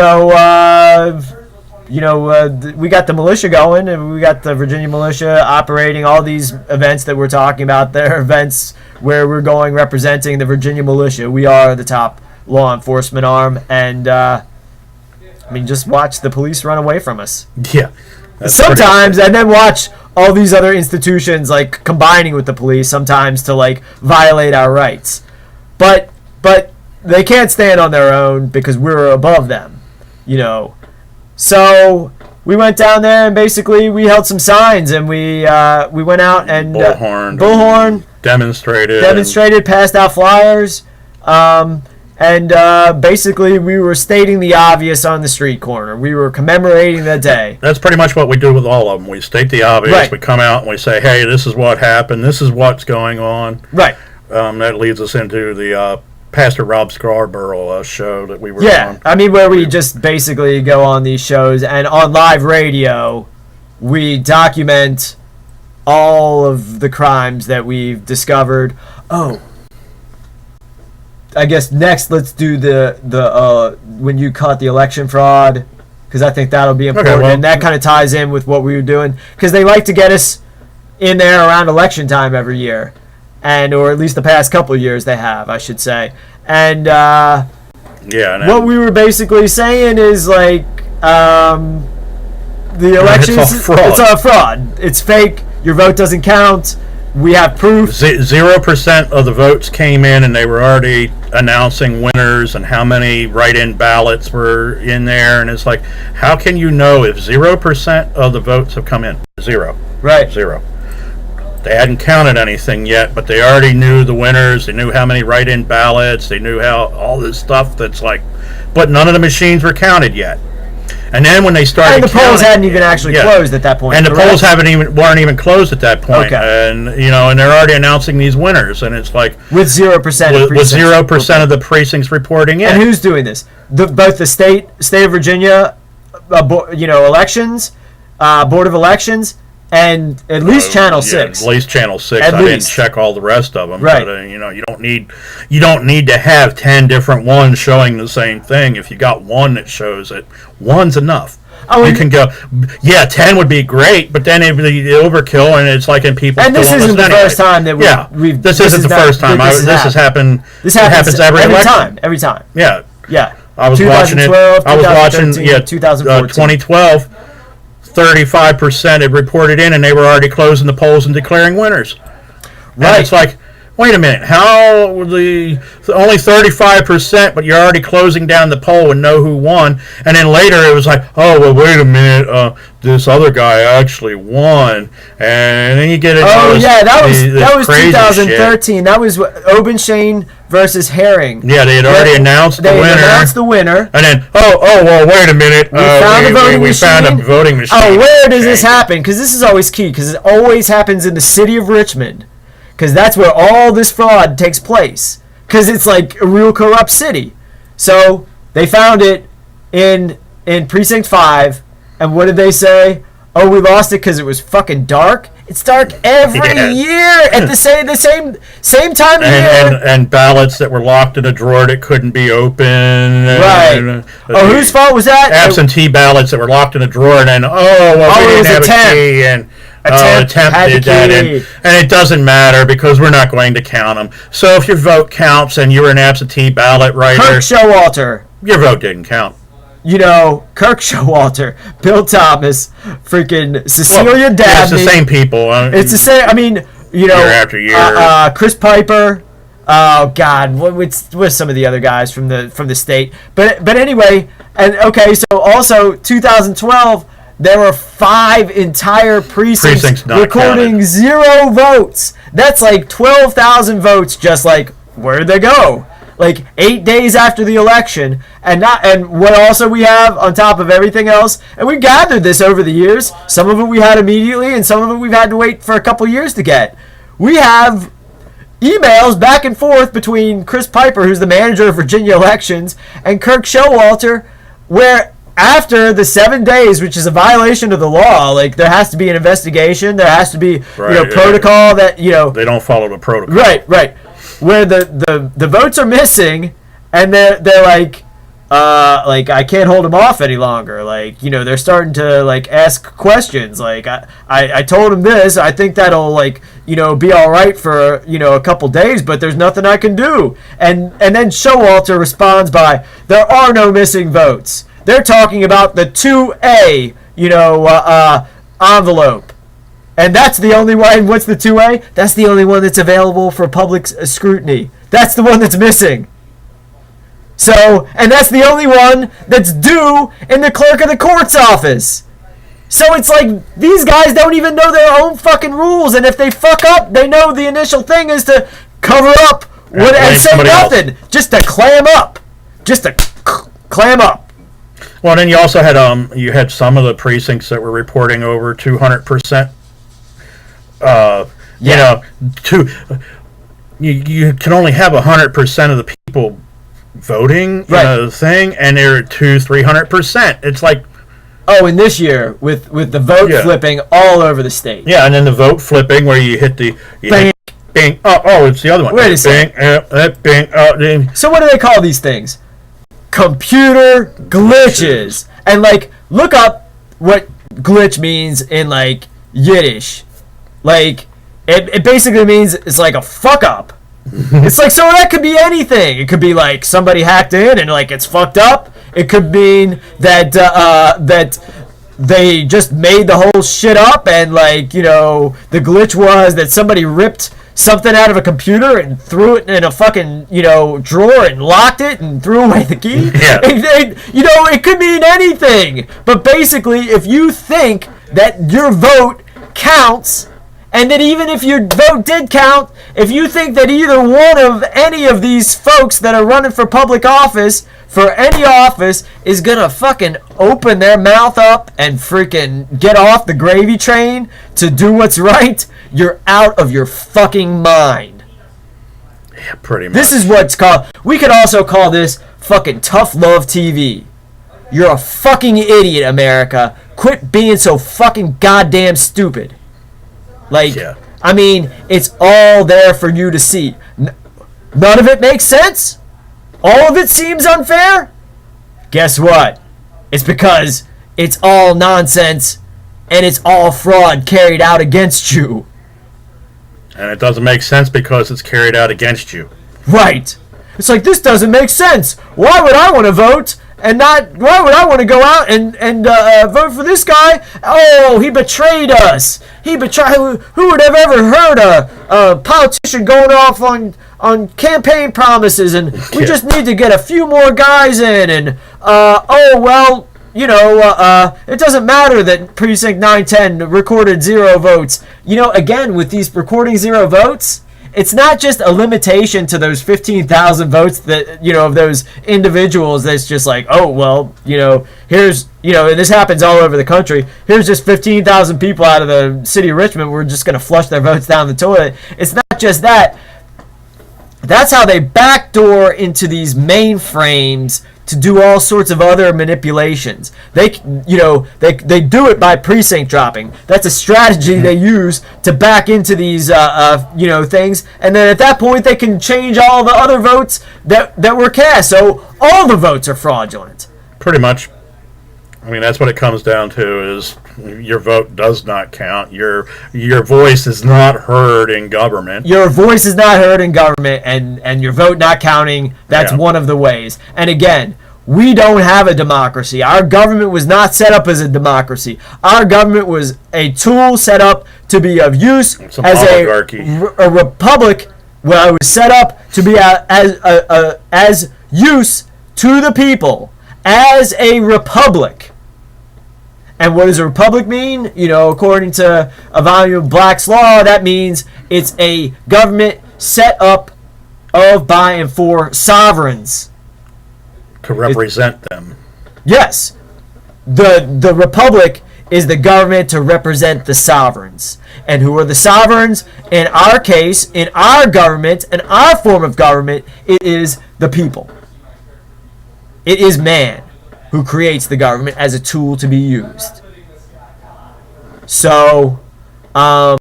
got the militia going, and we got the Virginia militia operating all these events that we're talking about. They're events where we're going representing the Virginia militia. We are the top law enforcement arm, and just watch the police run away from us. Yeah. Sometimes, and then watch all these other institutions like combining with the police sometimes to like violate our rights. But they can't stand on their own because we're above them, So we went down there and basically we held some signs, and we went out and bullhorn demonstrated, passed out flyers, and basically we were stating the obvious on the street corner. We were commemorating the day. That's pretty much what we do with all of them. We state the obvious. Right. We come out and we say, hey, this is what happened. This is what's going on. Right. That leads us into the Pastor Rob Scarborough show that we were on. Yeah, where we just basically go on these shows, and on live radio, we document all of the crimes that we've discovered. Oh, I guess next let's do the when you caught the election fraud, because I think that'll be important, and that kind of ties in with what we were doing, because they like to get us in there around election time every year. Or at least the past couple of years they have, I should say. And what we were basically saying is like the election it's all fraud. It's fake. Your vote doesn't count. We have proof. 0% of the votes came in, and they were already announcing winners and how many write-in ballots were in there. And it's like, how can you know if 0% of the votes have come in? Zero. Right. Zero. They hadn't counted anything yet, but they already knew the winners. They knew how many write-in ballots. They knew how all this stuff that's like, but none of the machines were counted yet. And then when they started, and the polls hadn't even actually closed at that point. And the polls weren't even closed at that point. Okay. And and they're already announcing these winners, and it's like with 0% with 0% of the precincts reporting in. And who's doing this? Both the state of Virginia, elections, Board of Elections. And at least Channel 6. At least Channel 6. I didn't check all the rest of them. Right. But, you don't need to have 10 different ones showing the same thing. If you got one that shows it, one's enough. You can go, 10 would be great, but then it'd be overkill, and it's like in people. And this isn't the first time that we've. This isn't the first time. This has happened. This happens every time. Every time. Yeah. Yeah. I was watching it. 2012. 35% had reported in, and they were already closing the polls and declaring winners. Right. And it's like, wait a minute, how the only 35%, but you're already closing down the poll and know who won, and then later it was like, oh well, wait a minute, this other guy actually won, and then you get into that was crazy 2013. shit. That was Obenshane versus Herring. Yeah, they had already announced the winner. They announced the winner. And then, well, wait a minute. We found a voting machine. Oh, where does this happen? Because this is always key. Because it always happens in the city of Richmond. Because that's where all this fraud takes place. Because it's like a real corrupt city. So they found it in Precinct 5. And what did they say? Oh, we lost it because it was fucking dark. It's dark every year at the same time of year. And ballots that were locked in a drawer that couldn't be opened. Right. Whose fault was that? Absentee ballots that were locked in a drawer, and then we didn't have a key, and attempt did that, and it doesn't matter because we're not going to count them. So if your vote counts and you're an absentee ballot writer, Kirk Showalter, your vote didn't count. You know, Kirk Showalter, Bill Thomas, freaking Cecilia Dabney. It's the same people. It's the same. I mean, you know, year after year. Chris Piper. Oh God, what's some of the other guys from the state? But anyway, and okay, so also 2012, there were 5 entire precincts recording counted. 0 votes. That's like 12,000 votes. Just like, where did they go? Like 8 days after the election, and what also we have on top of everything else, and we've gathered this over the years. Some of it we had immediately, and some of it we've had to wait for a couple years to get. We have emails back and forth between Chris Piper, who's the manager of Virginia elections, and Kirk Showalter, where after the 7 days, which is a violation of the law, like there has to be an investigation, there has to be protocol that they don't follow the protocol. Right. Where the votes are missing, and they're like I can't hold them off any longer. Like, they're starting to like ask questions. Like I told him this. I think that'll be all right for a couple days, but there's nothing I can do. And then Showalter responds by, there are no missing votes. They're talking about the 2A envelope. And that's the only one. What's the 2A? That's the only one that's available for public scrutiny. That's the one that's missing. So, and that's the only one that's due in the clerk of the court's office. So it's like these guys don't even know their own fucking rules, and if they fuck up, they know the initial thing is to cover up and say nothing, just to clam up, clam up. Well, then you also had some of the precincts that were reporting over 200%. You can only have 100% of the people voting thing, and they're 200-300%. It's like, in this year with the vote flipping all over the state. Yeah, and then the vote flipping where you hit the bing. It's the other one. Wait a second. Bing. So what do they call these things? Computer glitches. And look up what glitch means in Yiddish. It basically means it's like a fuck up. It's like, so that could be anything. It could be like somebody hacked in and it's fucked up. It could mean that that they just made the whole shit up, and the glitch was that somebody ripped something out of a computer and threw it in a fucking drawer and locked it and threw away the key. Yeah. It could mean anything. But basically, if you think that your vote counts, and that even if your vote did count, if you think that either one of any of these folks that are running for public office, for any office, is gonna fucking open their mouth up and freaking get off the gravy train to do what's right, you're out of your fucking mind. Yeah, pretty much. This is what's called, we could also call this fucking tough love TV. You're a fucking idiot, America. Quit being so fucking goddamn stupid. I mean, it's all there for you to see. None of it makes sense? All of it seems unfair? Guess what? It's because it's all nonsense and it's all fraud carried out against you. And it doesn't make sense because it's carried out against you. Right. It's like, this doesn't make sense. Why would I want to vote? Why would I want to go out and vote for this guy? Oh, he betrayed us. Who would have ever heard politician going off on campaign promises, and we just need to get a few more guys in, and it doesn't matter that precinct 910 recorded 0 votes. Again, with these recording 0 votes, it's not just a limitation to those 15,000 votes that, of those individuals that's just like, here's, and this happens all over the country. Here's just 15,000 people out of the city of Richmond. We're just going to flush their votes down the toilet. It's not just that. That's how they backdoor into these mainframes to do all sorts of other manipulations. They do it by precinct dropping. That's a strategy they use to back into these, things. And then at that point, they can change all the other votes that were cast. So all the votes are fraudulent. Pretty much. I mean, that's what it comes down to, is your vote does not count. Your voice is not heard in government. Your voice is not heard in government, and your vote not counting, that's one of the ways. And again, we don't have a democracy. Our government was not set up as a democracy. Our government was a tool set up to be of use as a republic, where it was set up to be as use to the people, as a republic. And what does a republic mean? According to a volume of Black's Law, that means it's a government set up of, by, and for sovereigns. To represent them. Yes. The republic is the government to represent the sovereigns. And who are the sovereigns? In our case, in our government, in our form of government, it is the people. It is man who creates the government as a tool to be used. So, that's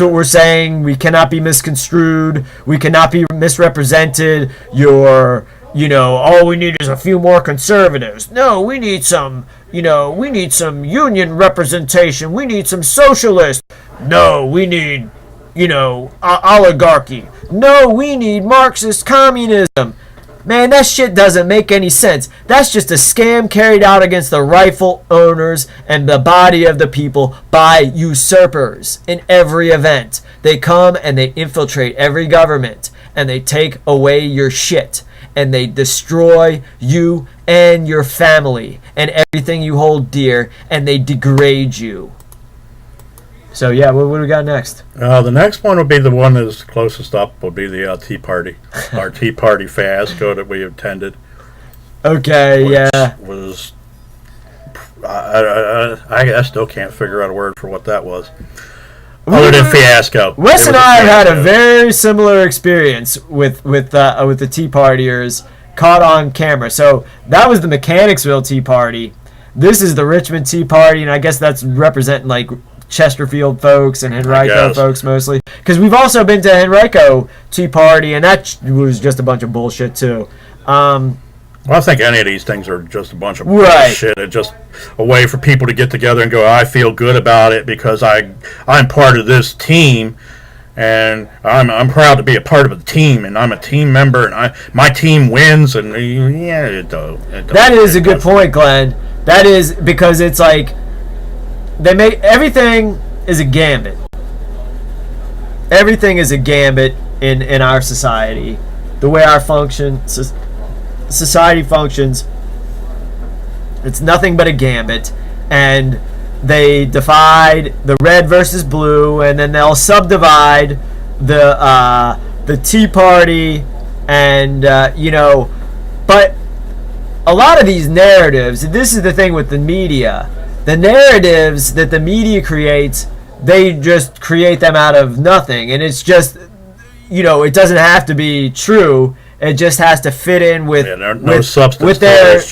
what we're saying. We cannot be misconstrued. We cannot be misrepresented. All we need is a few more conservatives. No, we need some union representation. We need some socialists. No, we need, oligarchy. No, we need Marxist communism. Man, that shit doesn't make any sense. That's just a scam carried out against the rightful owners and the body of the people by usurpers in every event. They come and they infiltrate every government, and they take away your shit, and they destroy you and your family and everything you hold dear, and they degrade you. So, what do we got next? The next one would be the one that's closest up, would be the Tea Party. Our Tea Party fiasco that we attended. Okay, which was... I still can't figure out a word for what that was. Other than fiasco. Wes and I had a very similar experience with the Tea Partiers caught on camera. So, that was the Mechanicsville Tea Party. This is the Richmond Tea Party, and I guess that's representing, like, Chesterfield folks and Henrico folks mostly, because we've also been to Henrico Tea Party, and that was just a bunch of bullshit too. Well, I think any of these things are just a bunch of bullshit. It's just a way for people to get together and go, I feel good about it because I'm part of this team, and I'm proud to be a part of a team, and I'm a team member, and my team wins, and that is a good point, Glenn. That is because it's like, they make everything is a gambit. Everything is a gambit in our society. The way our society functions, it's nothing but a gambit. And they divide the red versus blue, and then they'll subdivide the Tea Party, and but a lot of these narratives. This is the thing with the media. The narratives that the media creates, they just create them out of nothing. And it's just, it doesn't have to be true. It just has to fit in with substance with their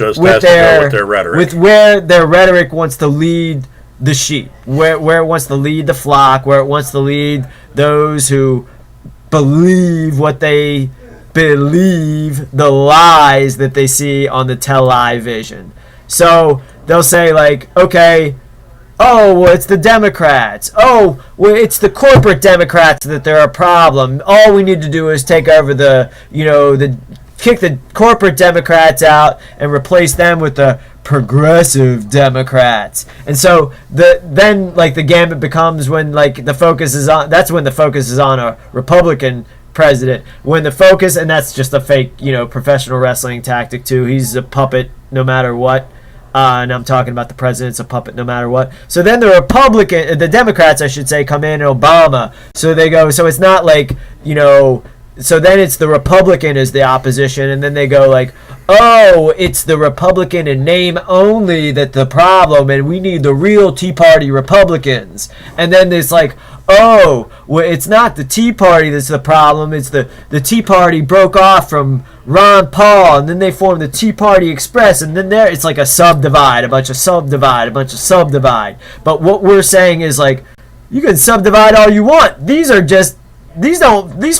rhetoric. With where their rhetoric wants to lead the sheep, where it wants to lead the flock, where it wants to lead those who believe what they believe, the lies that they see on the television. So they'll say, like, okay, it's the Democrats. It's the corporate Democrats that they're a problem. All we need to do is take over kick the corporate Democrats out and replace them with the progressive Democrats. And so then like the gambit becomes when like the focus is on, that's when the focus is on a Republican president. When the focus, and that's just a fake, professional wrestling tactic too. He's a puppet no matter what. And I'm talking about the president's a puppet no matter what. So then the Democrats, I should say, come in and Obama. So they go, so it's not like, so then it's the Republican is the opposition, and then they go like, oh, it's the Republican in name only that's the problem, and we need the real Tea Party Republicans. And then it's like, oh, well, it's not the Tea Party that's the problem, it's the Tea Party broke off from Ron Paul, and then they formed the Tea Party Express, and then it's like a subdivide, a bunch of subdivide. But what we're saying is like, you can subdivide all you want. These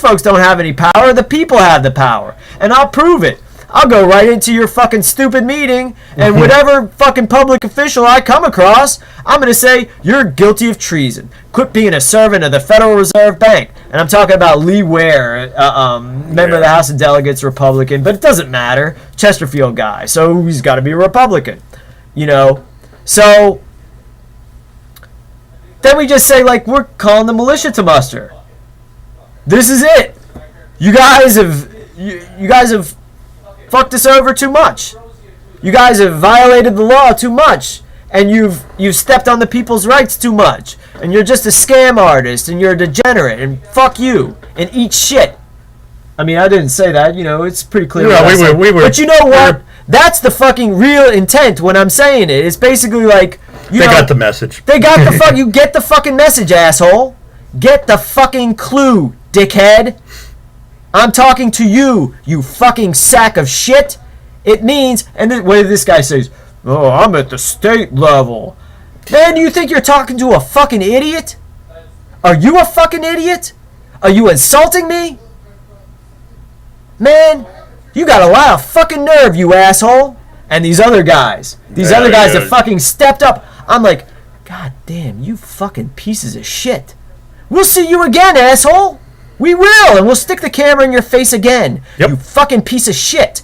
folks don't have any power. The people have the power. And I'll prove it. I'll go right into your fucking stupid meeting, and whatever fucking public official I come across, I'm going to say, you're guilty of treason. Quit being a servant of the Federal Reserve Bank. And I'm talking about Lee Ware, member of the House of Delegates, Republican, but it doesn't matter. Chesterfield guy, so he's got to be a Republican. So then we just say, like, we're calling the militia to muster. This is it. You guys have fucked us over too much. You guys have violated the law too much, and you've stepped on the people's rights too much, and you're just a scam artist, and you're a degenerate, and fuck you, and eat shit. I mean, I didn't say that, it's pretty clear. Yeah, we were. But you know what? That's the fucking real intent when I'm saying it. It's basically like, they got the message. They got the fuck. You get the fucking message, asshole. Get the fucking clue, dickhead. I'm talking to you, you fucking sack of shit. It means, and what did this guy say? Oh, I'm at the state level. Man, you think you're talking to a fucking idiot? Are you a fucking idiot? Are you insulting me? Man, you got a lot of fucking nerve, you asshole. And these other guys that fucking stepped up. I'm like, God damn, you fucking pieces of shit. We'll see you again, asshole. We will, and we'll stick the camera in your face again. Yep. You fucking piece of shit.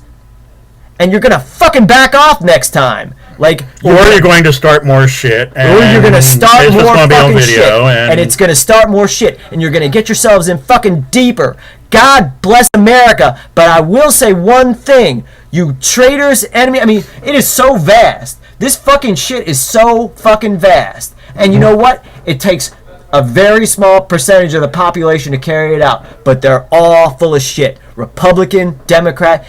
And you're gonna fucking back off next time. Like, or you're going to start more shit. Or you're gonna start more fucking shit. And it's gonna start more shit. And you're gonna get yourselves in fucking deeper. God bless America. But I will say one thing. You traitors, enemy. I mean, it is so vast. This fucking shit is so fucking vast. And you know what? It takes a very small percentage of the population to carry it out, but they're all full of shit. Republican, Democrat,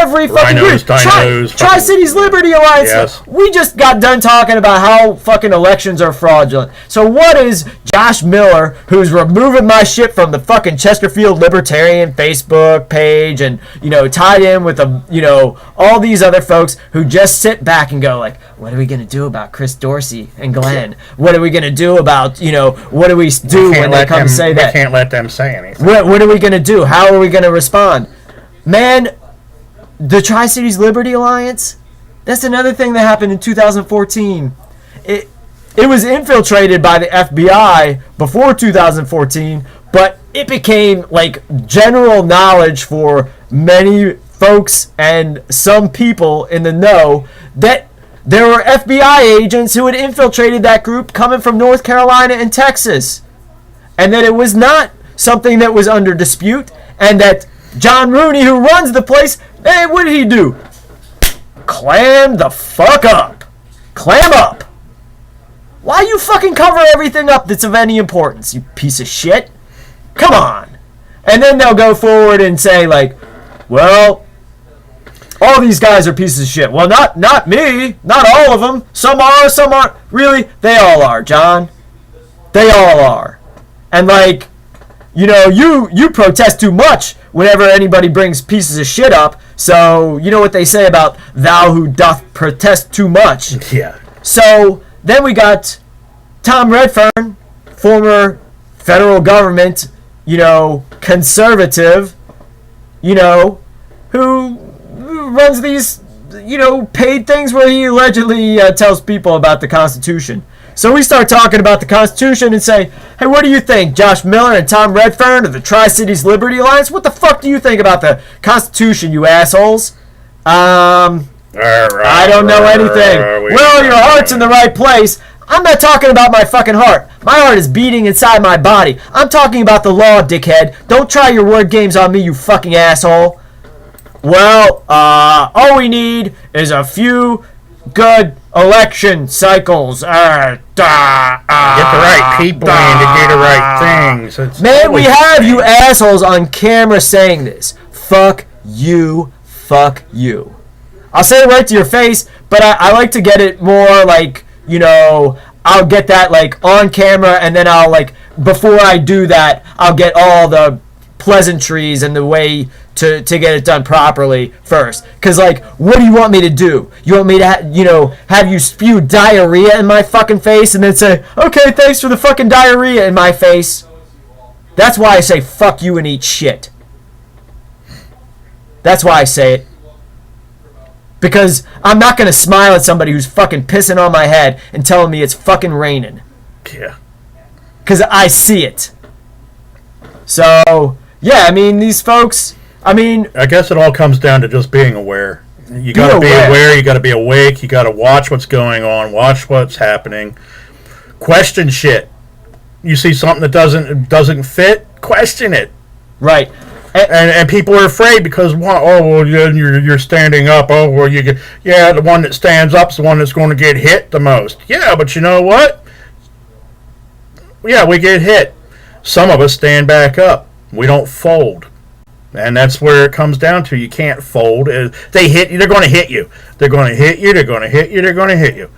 every fucking Rhinos, group. dinos, Tri-Cities Liberty Alliance. Yes. We just got done talking about how fucking elections are fraudulent. So what is Josh Miller, who's removing my shit from the fucking Chesterfield Libertarian Facebook page, and tied in with all these other folks who just sit back and go like, what are we gonna do about Chris Dorsey and Glenn? What are we gonna do about what do we do when they come say that? We can't let them say anything. What are we gonna do? How are we gonna respond? Man, the Tri-Cities Liberty Alliance, that's another thing that happened in 2014. It was infiltrated by the FBI before 2014, but it became like general knowledge for many folks and some people in the know that there were FBI agents who had infiltrated that group coming from North Carolina and Texas. And that it was not something that was under dispute, and that John Rooney, who runs the place, hey, what did he do? Clam the fuck up. Clam up. Why you fucking cover everything up that's of any importance, you piece of shit? Come on. And then they'll go forward and say, like, well, all these guys are pieces of shit. Well, not me. Not all of them. Some are, some aren't. Really, they all are, John. They all are. And, like, you protest too much whenever anybody brings pieces of shit up. So, you know what they say about thou who doth protest too much. Yeah. So, then we got Tom Redfern, former federal government, conservative, who runs these, paid things where he allegedly tells people about the Constitution. So we start talking about the Constitution and say, hey, what do you think, Josh Miller and Tom Redfern of the Tri-Cities Liberty Alliance? What the fuck do you think about the Constitution, you assholes? Well, I don't know anything. Well, your heart's in the right place. I'm not talking about my fucking heart. My heart is beating inside my body. I'm talking about the law, dickhead. Don't try your word games on me, you fucking asshole. Well, all we need is a few good election cycles. Get the right people in to do the right things. Man, we have you assholes on camera saying this. Fuck you. Fuck you. I'll say it right to your face, but I like to get it more like, you know, I'll get that like on camera, and then I'll like, before I do that, I'll get all the pleasantries and the way to get it done properly first. Because like, what do you want me to do? You want me to have you spew diarrhea in my fucking face and then say, okay, thanks for the fucking diarrhea in my face? That's why I say fuck you and eat shit. That's why I say it. Because I'm not going to smile at somebody who's fucking pissing on my head and telling me it's fucking raining. Yeah. Because I see it. So, yeah, I mean, these folks, I guess it all comes down to just being aware. You got to be aware, you got to be awake, you got to watch what's going on, watch what's happening. Question shit. You see something that doesn't fit, question it. Right. And people are afraid because you're standing up. Oh well, the one that stands up is the one that's going to get hit the most. Yeah, but you know what? Yeah, we get hit. Some of us stand back up. We don't fold, and that's where it comes down to. You can't fold. They hit you. They're going to hit you. They're going to hit you. They're going to hit you. They're going to hit you.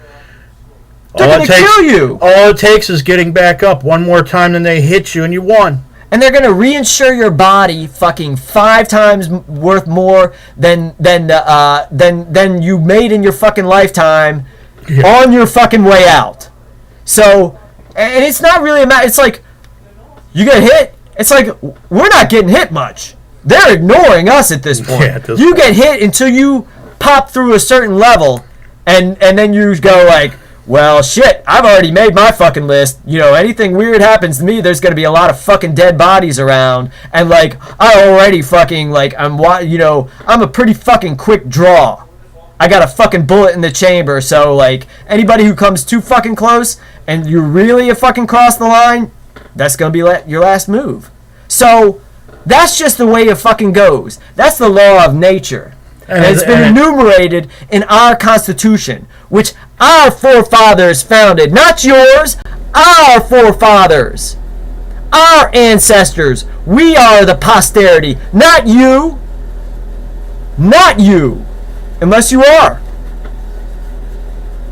They're going to kill you. All it takes is getting back up one more time, and they hit you, and you won. And they're going to reinsure your body fucking 5 times worth more than you made in your fucking lifetime on your fucking way out. So, and it's not really a matter. It's like, you get hit. It's like, we're not getting hit much. They're ignoring us at this point. Yeah, you get hit until you pop through a certain level, and then you go like, well, shit, I've already made my fucking list. You know, anything weird happens to me, there's going to be a lot of fucking dead bodies around. And, like, I already fucking, like, I'm a pretty fucking quick draw. I got a fucking bullet in the chamber. So, like, anybody who comes too fucking close and you really fucking cross the line, that's going to be your last move. So, that's just the way it fucking goes. That's the law of nature. And it's been enumerated in our Constitution, which our forefathers founded. Not yours, our forefathers. Our ancestors. We are the posterity. Not you. Not you. Unless you are.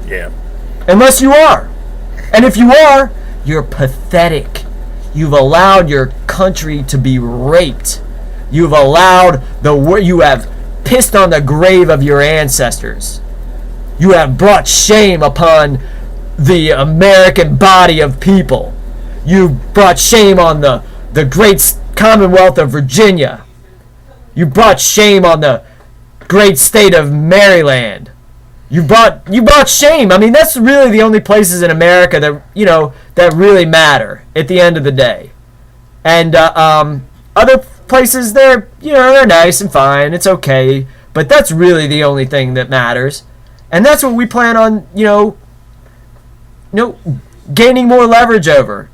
Yeah. Unless you are. And if you are, you're pathetic. You've allowed your country to be raped. You have pissed on the grave of your ancestors. You have brought shame upon the American body of people. You brought shame on the great Commonwealth of Virginia. You brought shame on the great state of Maryland. You brought shame. I mean, that's really the only places in America that really matter at the end of the day. And other places, they're nice and fine. It's okay. But that's really the only thing that matters. And that's what we plan on, gaining more leverage over.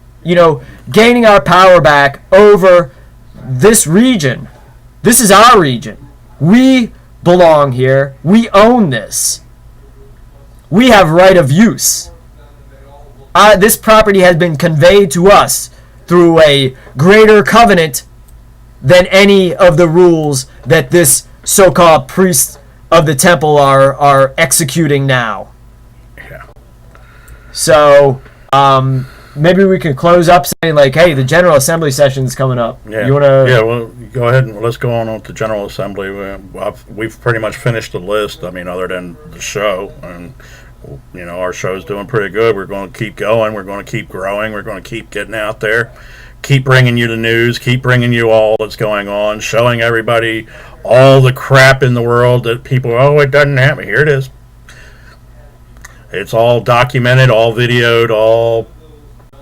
Gaining our power back over this region. This is our region. We belong here. We own this. We have right of use. This property has been conveyed to us through a greater covenant than any of the rules that this so-called priests of the temple are executing now. Yeah. So, maybe we can close up saying like, hey, the General Assembly session's coming up. Yeah. You wanna? Yeah. Well, go ahead and let's go on with the General Assembly. We've pretty much finished the list. I mean, other than the show, and our show's doing pretty good. We're going to keep going. We're going to keep growing. We're going to keep getting out there. Keep bringing you the news. Keep bringing you all that's going on. Showing everybody all the crap in the world that people, it doesn't happen. Here it is. It's all documented, all videoed, all,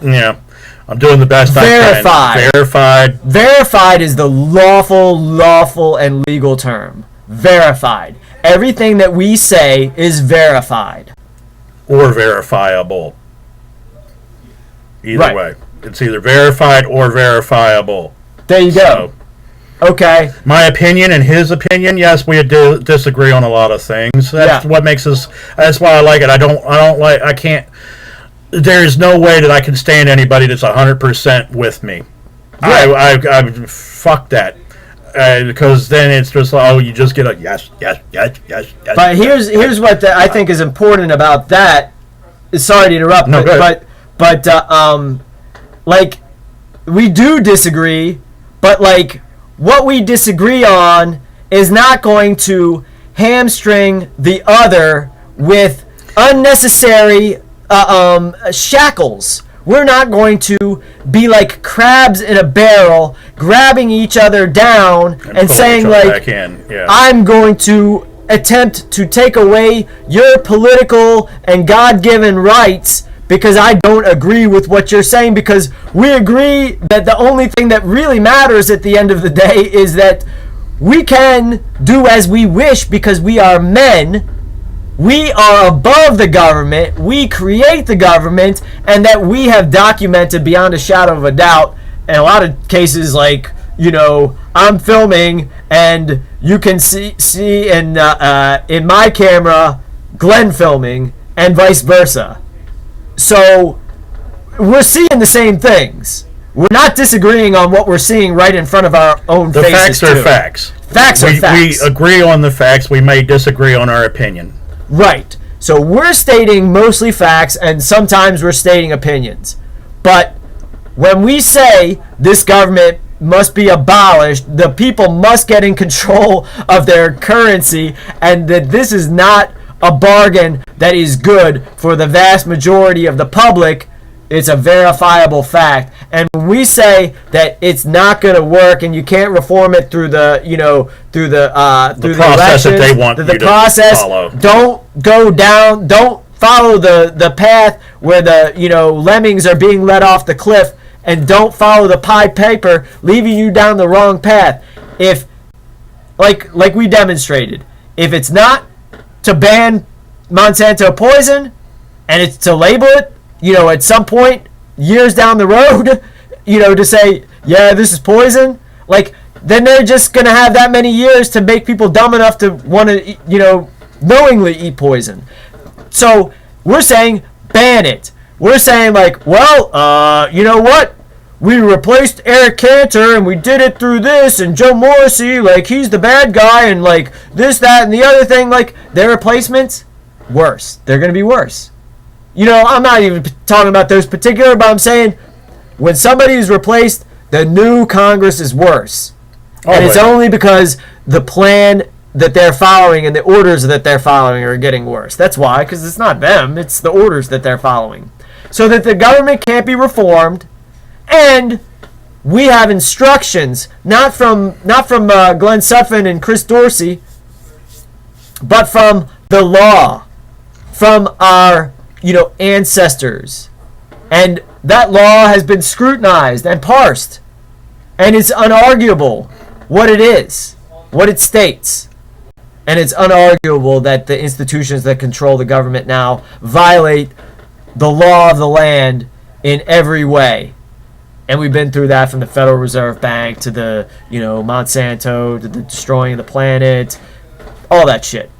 I'm doing the best I can. Verified. Verified is the lawful and legal term. Verified. everything that we say is verified. Or verifiable. Either Right. way. It's either verified or verifiable. There you go. Okay. My opinion and his opinion, yes, we disagree on a lot of things. That's what makes us. That's why I like it. I can't. There's no way that I can stand anybody that's 100% with me. Yeah. I fuck that. Because then it's just you just get a yes. But here's what I think is important about that. Sorry to interrupt. No, but like, we do disagree, but like, what we disagree on is not going to hamstring the other with unnecessary shackles. We're not going to be like crabs in a barrel, grabbing each other down and saying like, I'm going to attempt to take away your political and God-given rights because I don't agree with what you're saying, because we agree that the only thing that really matters at the end of the day is that we can do as we wish because we are men. We are above the government. We create the government, and that we have documented beyond a shadow of a doubt. In a lot of cases, like, I'm filming, and you can see in my camera Glenn filming, and vice versa. So we're seeing the same things. We're not disagreeing on what we're seeing right in front of our own faces. The facts are facts. Facts are facts. We agree on the facts. We may disagree on our opinion. Right. So we're stating mostly facts, and sometimes we're stating opinions. But when we say this government must be abolished, the people must get in control of their currency, and that this is not a bargain that is good for the vast majority of the public, it's a verifiable fact. And when we say that it's not going to work and you can't reform it through the process that they want the you process, to follow. Don't go down, don't follow the path where the lemmings are being let off the cliff, and don't follow the Pied Piper leaving you down the wrong path. If like we demonstrated, if it's not to ban Monsanto poison and it's to label it, at some point years down the road, to say, yeah, this is poison, like, then they're just going to have that many years to make people dumb enough to want to, knowingly eat poison. So we're saying ban it. We're saying, like, well, you know what? We replaced Eric Cantor and we did it through this, and Joe Morrissey, like, he's the bad guy, and like this, that, and the other thing. Like, their replacements, worse. They're going to be worse. I'm not even talking about those particular, but I'm saying when somebody is replaced, the new Congress is worse. And it's only because the plan that they're following and the orders that they're following are getting worse. That's why, because it's not them, it's the orders that they're following. So that the government can't be reformed, and we have instructions, not from Glenn Sutphin and Chris Dorsey, but from the law, from our ancestors. And that law has been scrutinized and parsed, and it's unarguable what it is, what it states. And it's unarguable that the institutions that control the government now violate the law of the land in every way. And we've been through that from the Federal Reserve Bank to the, Monsanto, to the destroying of the planet, all that shit.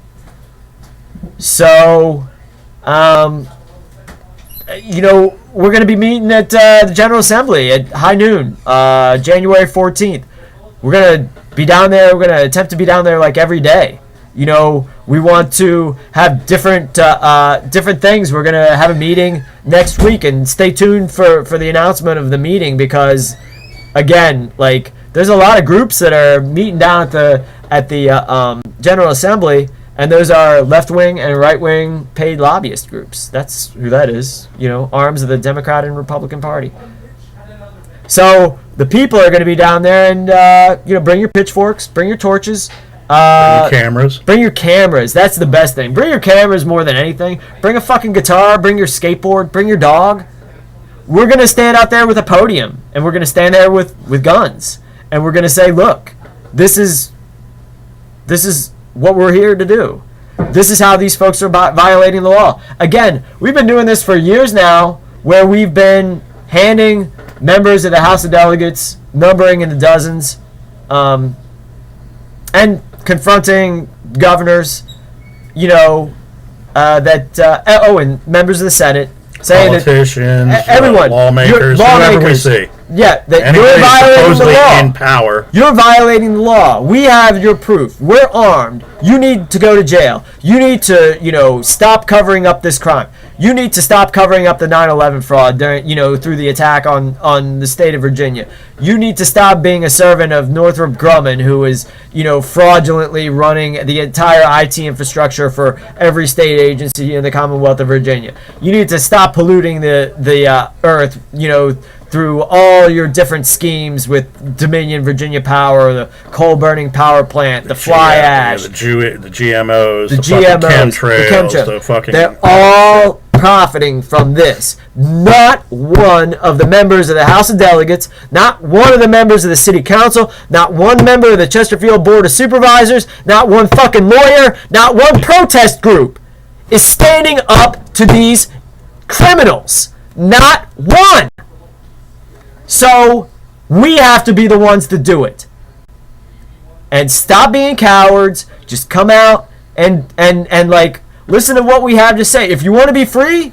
So, we're going to be meeting at the General Assembly at high noon, January 14th. We're going to be down there. We're going to attempt to be down there like every day. We want to have different things. We're going to have a meeting next week, and stay tuned for the announcement of the meeting, because, again, like, there's a lot of groups that are meeting down at the General Assembly, and those are left-wing and right-wing paid lobbyist groups. That's who that is, arms of the Democrat and Republican Party. So the people are going to be down there, and, bring your pitchforks, bring your torches. Bring your cameras. Bring your cameras. That's the best thing. Bring your cameras more than anything. Bring a fucking guitar. Bring your skateboard. Bring your dog. We're going to stand out there with a podium, and we're going to stand there with guns. And we're going to say, look, this is what we're here to do. This is how these folks are violating the law. Again, we've been doing this for years now, where we've been handing members of the House of Delegates, numbering in the dozens, and confronting governors, and members of the Senate, saying politicians, that everyone, lawmakers, whoever we see. Yeah, that you're violating the law. In power. You're violating the law. We have your proof. We're armed. You need to go to jail. You need to, stop covering up this crime. You need to stop covering up the 9/11 fraud during, through the attack on the state of Virginia. You need to stop being a servant of Northrop Grumman, who is, fraudulently running the entire IT infrastructure for every state agency in the Commonwealth of Virginia. You need to stop polluting the earth, through all your different schemes with Dominion Virginia Power, the coal-burning power plant, the fly ash, the GMOs, the GMOs, chemtrails, the fucking... They're all profiting from this. Not one of the members of the House of Delegates, not one of the members of the City Council, not one member of the Chesterfield Board of Supervisors, not one fucking lawyer, not one protest group is standing up to these criminals. Not one. So, we have to be the ones to do it. And stop being cowards. Just come out and listen to what we have to say. If you want to be free,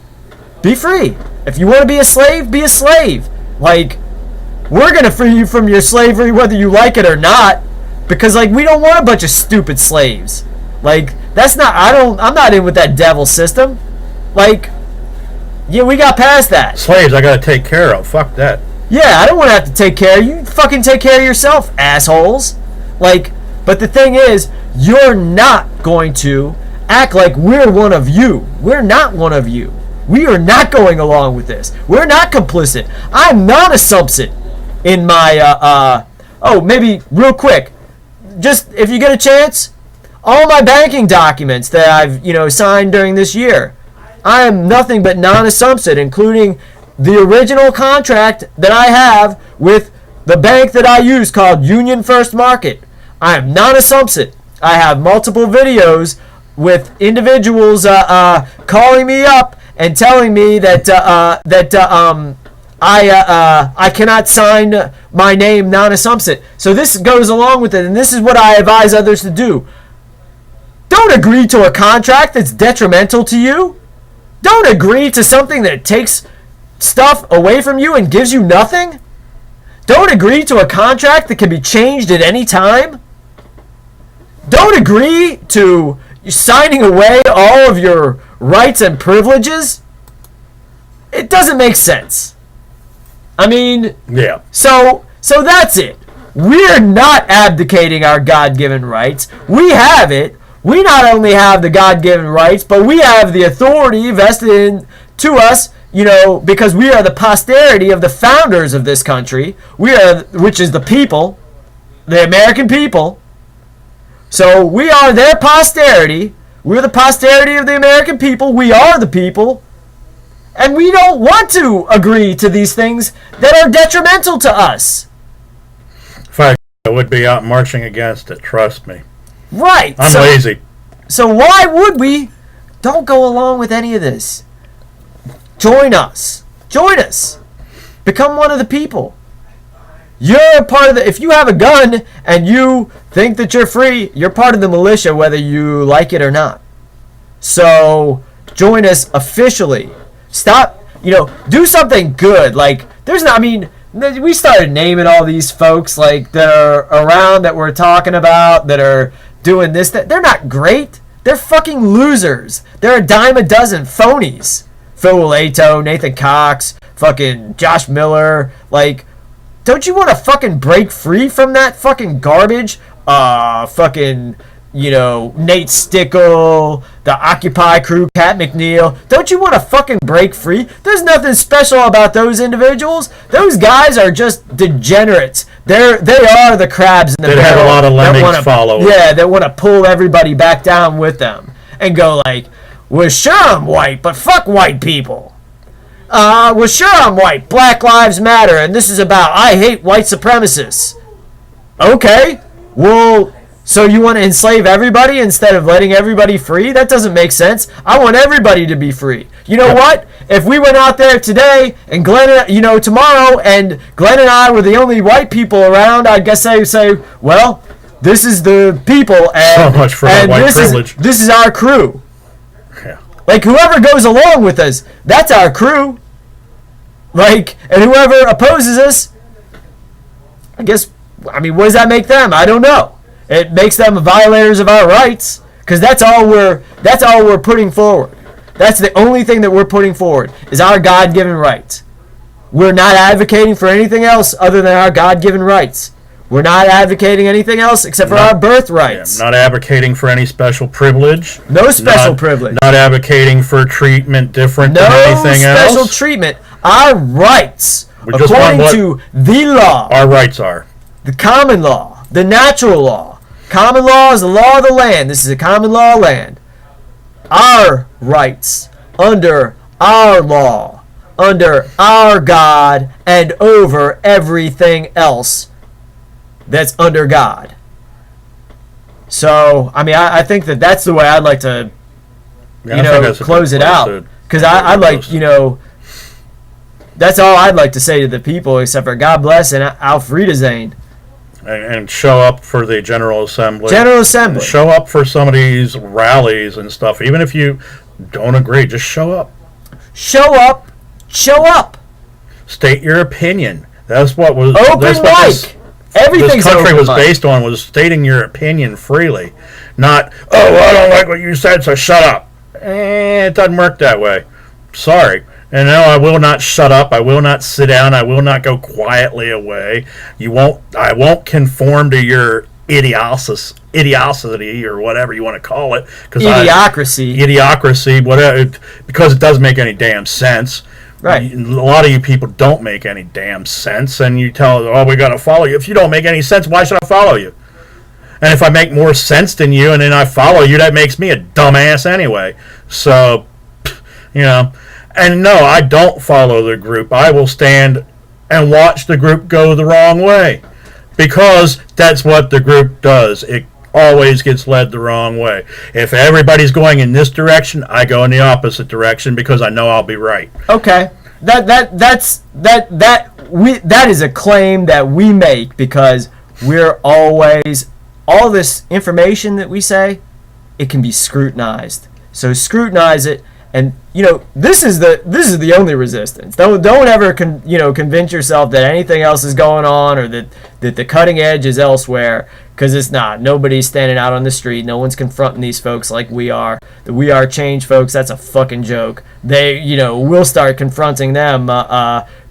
be free. If you want to be a slave, be a slave. We're going to free you from your slavery whether you like it or not. Because, we don't want a bunch of stupid slaves. I'm not in with that devil system. Yeah, we got past that. Slaves I got to take care of. Fuck that. Yeah, I don't want to have to take care of you. Fucking take care of yourself, assholes. But the thing is, you're not going to act like we're one of you. We're not one of you. We are not going along with this. We're not complicit. I'm not a subset in my, maybe real quick. Just, if you get a chance, all my banking documents that I've, signed during this year, I am nothing but non-assumption, including the original contract that I have with the bank that I use called Union First Market. I am not a subset. I have multiple videos with individuals calling me up and telling me that I cannot sign my name non-assumption. So this goes along with it, and this is what I advise others to do. Don't agree to a contract that's detrimental to you. Don't agree to something that takes stuff away from you and gives you nothing. Don't agree to a contract that can be changed at any time. Don't agree to signing away all of your rights and privileges. It doesn't make sense. Yeah. So that's it. We're not abdicating our God-given rights. We have it. We not only have the God-given rights, but we have the authority vested to us, because we are the posterity of the founders of this country. Which is the people, the American people. So we are their posterity. We're the posterity of the American people. We are the people. And we don't want to agree to these things that are detrimental to us. If I would be out marching against it, trust me. Right. I'm lazy. So why would we? Don't go along with any of this. Join us. Join us. Become one of the people. You're part of the... If you have a gun and you think that you're free, you're part of the militia whether you like it or not. So join us officially. Stop, do something good. We started naming all these folks that are around that we're talking about that are doing this. That they're not great. They're fucking losers. They're a dime a dozen phonies. Phil Lato, Nathan Cox, fucking Josh Miller. Don't you want to fucking break free from that fucking garbage? Nate Stickle, the Occupy crew, Kat McNeil. Don't you want to fucking break free? There's nothing special about those individuals. Those guys are just degenerates. They are the crabs in the barrel. They have a lot of lemmings followers. Yeah, that want to pull everybody back down with them and go well, sure I'm white, but fuck white people. Well, sure I'm white. Black Lives Matter, and this is about I hate white supremacists. Okay, well, So you want to enslave everybody instead of letting everybody free? That doesn't make sense. I want everybody to be free. You know what? If we went out there today and tomorrow, and Glenn and I were the only white people around, I guess I would say, well, this is the people, and, so much for white privilege. This is our crew. Yeah. Like, whoever goes along with us, that's our crew. Like, and whoever opposes us, what does that make them? I don't know. It makes them violators of our rights, because that's all we're putting forward. That's the only thing that we're putting forward is our God-given rights. We're not advocating for anything else other than our God-given rights. We're not advocating anything else except for our birthrights. Yeah, not advocating for any special privilege. No special privilege. Not advocating for treatment different than anything else. No special treatment. Our rights, according to the law. Our rights are. The common law. The natural law. Common law is the law of the land. This is a common law land. Our rights under our law, under our God, and over everything else that's under God. So, I think that's the way I'd like to, close it out. Because I'd like, that's all I'd like to say to the people, except for God bless and Auf Wiedersehen. And show up for the General Assembly. General Assembly. Show up for some of these rallies and stuff. Even if you don't agree, just show up. Show up. Show up. State your opinion. That's what was... Open mic. Everything's this country open was mic. based on, was stating your opinion freely. Not, I don't like what you said, so shut up. It doesn't work that way. Sorry. And no, I will not shut up. I will not sit down. I will not go quietly away. I won't conform to your idiocracy or whatever you want to call it. Idiocracy, whatever, because it doesn't make any damn sense. Right. A lot of you people don't make any damn sense, and you tell, we got to follow you. If you don't make any sense, why should I follow you? And if I make more sense than you and then I follow you, that makes me a dumbass anyway. So, And no, I don't follow the group. I will stand and watch the group go the wrong way. Because that's what the group does. It always gets led the wrong way. If everybody's going in this direction, I go in the opposite direction because I know I'll be right. Okay. That is a claim that we make because we're always, all this information that we say, it can be scrutinized. So scrutinize it. And this is the only resistance. Don't ever convince yourself that anything else is going on or that the cutting edge is elsewhere, because it's not. Nobody's standing out on the street. No one's confronting these folks like we are. The We Are Change folks, that's a fucking joke. We'll start confronting them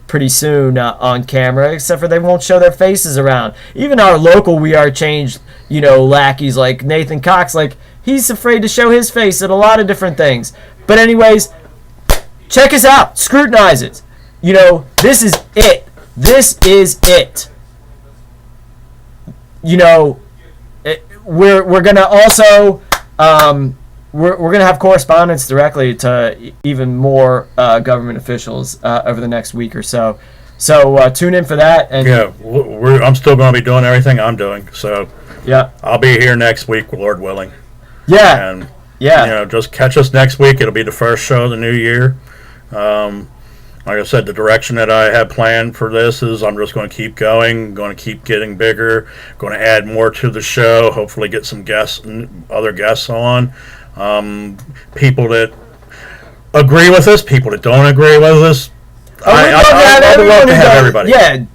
pretty soon on camera, except for they won't show their faces around. Even our local We Are Change, lackeys like Nathan Cox, he's afraid to show his face at a lot of different things. But anyways, check us out. Scrutinize it. This is it. This is it. We're gonna also we're gonna have correspondence directly to even more government officials over the next week or so. So tune in for that. And I'm still going to be doing everything I'm doing. So yeah, I'll be here next week, Lord willing. Yeah. And just catch us next week. It'll be the first show of the new year. Like I said, the direction that I have planned for this is I'm just going to keep going, going to keep getting bigger, going to add more to the show, hopefully get some other guests on, people that agree with us, people that don't agree with us. I'd love to have everybody. Yeah,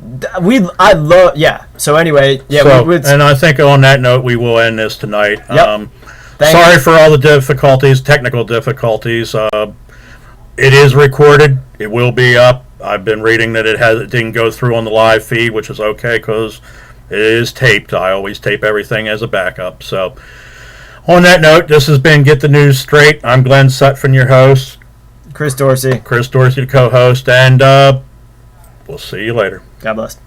So anyway, and I think on that note, we will end this tonight. Yep. Sorry for all the technical difficulties. It is recorded. It will be up. I've been reading that it didn't go through on the live feed, which is okay because it is taped. I always tape everything as a backup. So, on that note, this has been Get the News Straight. I'm Glenn Sutphin, your host. Chris Dorsey, the co-host, and we'll see you later. God bless.